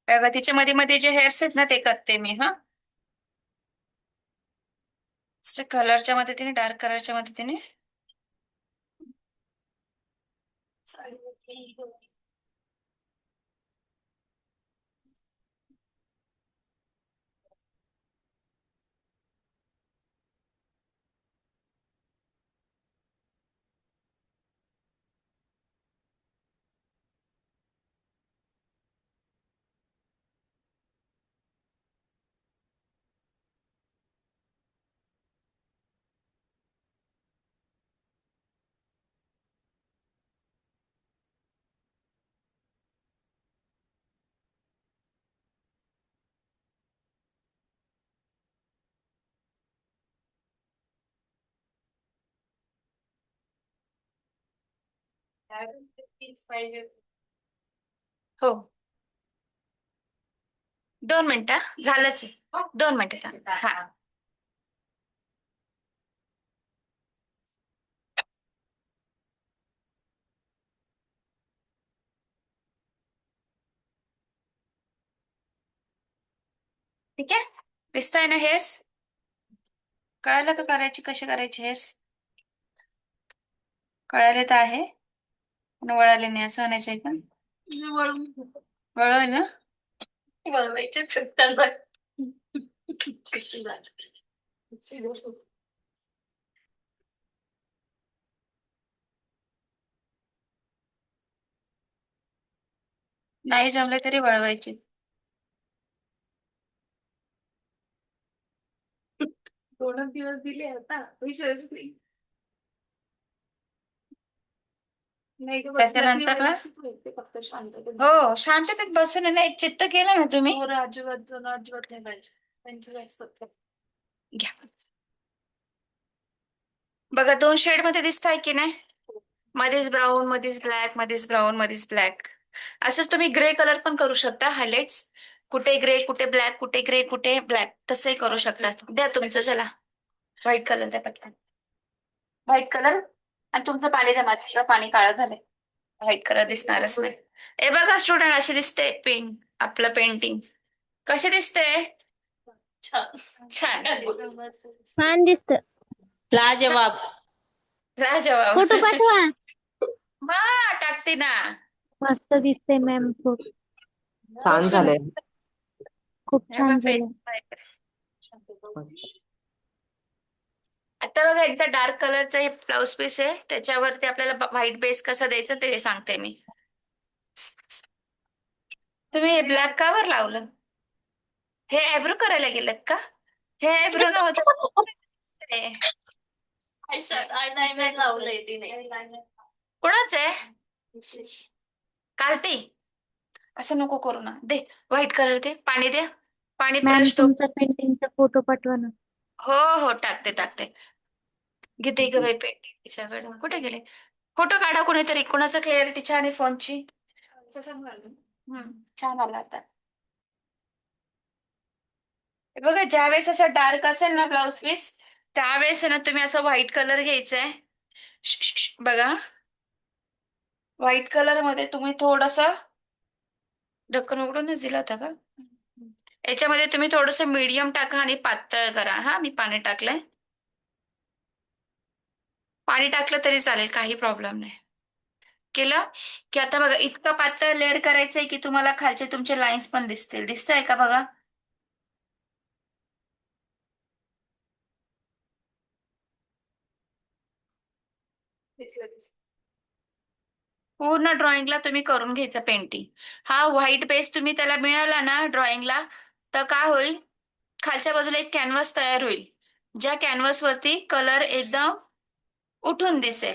बघा तिच्या मध्ये मध्ये जे हेअर्स आहेत ना ते करते मी. हा कलरच्या मदतीने, डार्क कलरच्या मदतीने पाहिजे. हो 2 मिनिटं झालंच आहे 2 मिनिटं हा ठीक आहे दिसताय ना हेअर्स कळालं का करायची कशी करायची हेअर्स कळाले तर आहे पण वळाले नाही असं म्हणायचंय का वळव ना बनवायचेच आहेत त्यांना. कशी झाली? नाही जमले तरी वळवायचे 2 दिवस दिले आता विषयच नाही. नाही गं, बसल्या की त्याच्यानंतर ना व्यवस्थित होते, फक्त शांततेत. हो शांततेत बसून आहे ना एक चित्त केलं ना तुम्ही पोरं अजिबात जण अजिबात नाही पाहिजे. त्यांची जास्त घ्या बघा 2 शेड मध्ये दिसताय की नाही मध्येच ब्राऊन मध्येच ब्लॅक मध्येच ब्राऊन मध्येच ब्लॅक असंच तुम्ही ग्रे कलर पण करू शकता हायलाइट्स कुठे ग्रे कुठे ब्लॅक कुठे ग्रे कुठे ब्लॅक तसंही करू शकता द्या तुमचं चला व्हाईट कलर द्या पटकन व्हाईट कलर आणि तुमचं पाणी द्या माझ्या पाणी काळं झालंय व्हाईट कलर दिसणारच नाही हे बघा स्टुडंट अशी दिसते पेंट आपलं पेंटिंग कशी दिसते छान. छान छान दिसत. लाजवाब. राजवाब फोटो पाठवा. हा टाकते ना मस्त दिसते मॅम. खूप छान झालंय खूप हे छान बघ झालं. मस्त. आता बघा यांचा डार्क कलरचा हे ब्लाउज पीस आहे त्याच्यावरती आपल्याला व्हाईट बेस कसा द्यायचा ते सांगते मी तुम्ही हे ब्लॅक का वर लावलं हे आयब्रो करायला गेलेत का हे आयब्रो नव्हतं आयलाइनर लावलंय तिने. कोणाच आहे कार्टी असं नको करू ना दे व्हाईट कलर दे पाणी दे पाणी मॅम ब्रश तो तुमचा पेंटिंगचा फोटो पाठवा ना. हो हो टाकते टाकते घेते ग बाई पेंटिंग तिच्याकडे कुठे गेले फोटो काढा कोणीतरी कोणाचं क्लिअरिटी छान आहे फोनची छान आला आता हे बघा ज्यावेळेस असं डार्क असेल ना ब्लाउज पीस त्यावेळेस आहे ना तुम्ही असं व्हाईट कलर घ्यायचंय बघा व्हाईट कलर मध्ये तुम्ही थोडस ढक्कन उघडूनच दिला होता का याच्यामध्ये तुम्ही थोडस मीडियम टाका आणि पातळ करा हा मी पाणी टाकलंय पाणी टाकलं तरी चालेल काही प्रॉब्लेम नाही केलं की आता बघा इतकं पातळ लेअर करायचंय की तुम्हाला खालचे तुमचे लाईन्स पण दिसतील दिसतंय का बघा पूर्ण ड्रॉइंगला तुम्ही करून घ्यायचं पेंटिंग हा व्हाईट बेस तुम्ही त्याला मिळाला ना ड्रॉइंगला तर काय होईल खालच्या बाजूला एक कॅनव्हास तयार होईल ज्या कॅनव्हास वरती कलर एकदम उठून दिसेल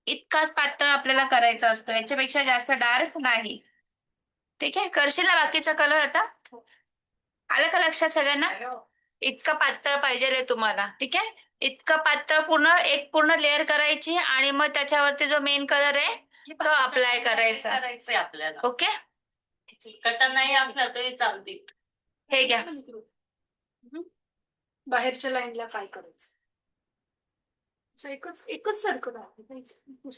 इतकाच पातळ आपल्याला करायचा असतो याच्यापेक्षा जास्त डार्क नाही ठीक आहे करशील ना बाकीचा कलर आता आलं का लक्षात सगळ्यांना इतकं पातळ पाहिजे रे तुम्हाला ठीक आहे इतकं पातळ पूर्ण लेअर करायची आणि मग त्याच्यावरती जो मेन कलर आहे तो अप्लाय करायचा करायचंय आपल्याला. ओके कटा नाही आपल्या तरी चालते. हे घ्या बाहेरच्या लाईनला काय करायचं एकच एकच सारखं दाखवायचं. दुसरी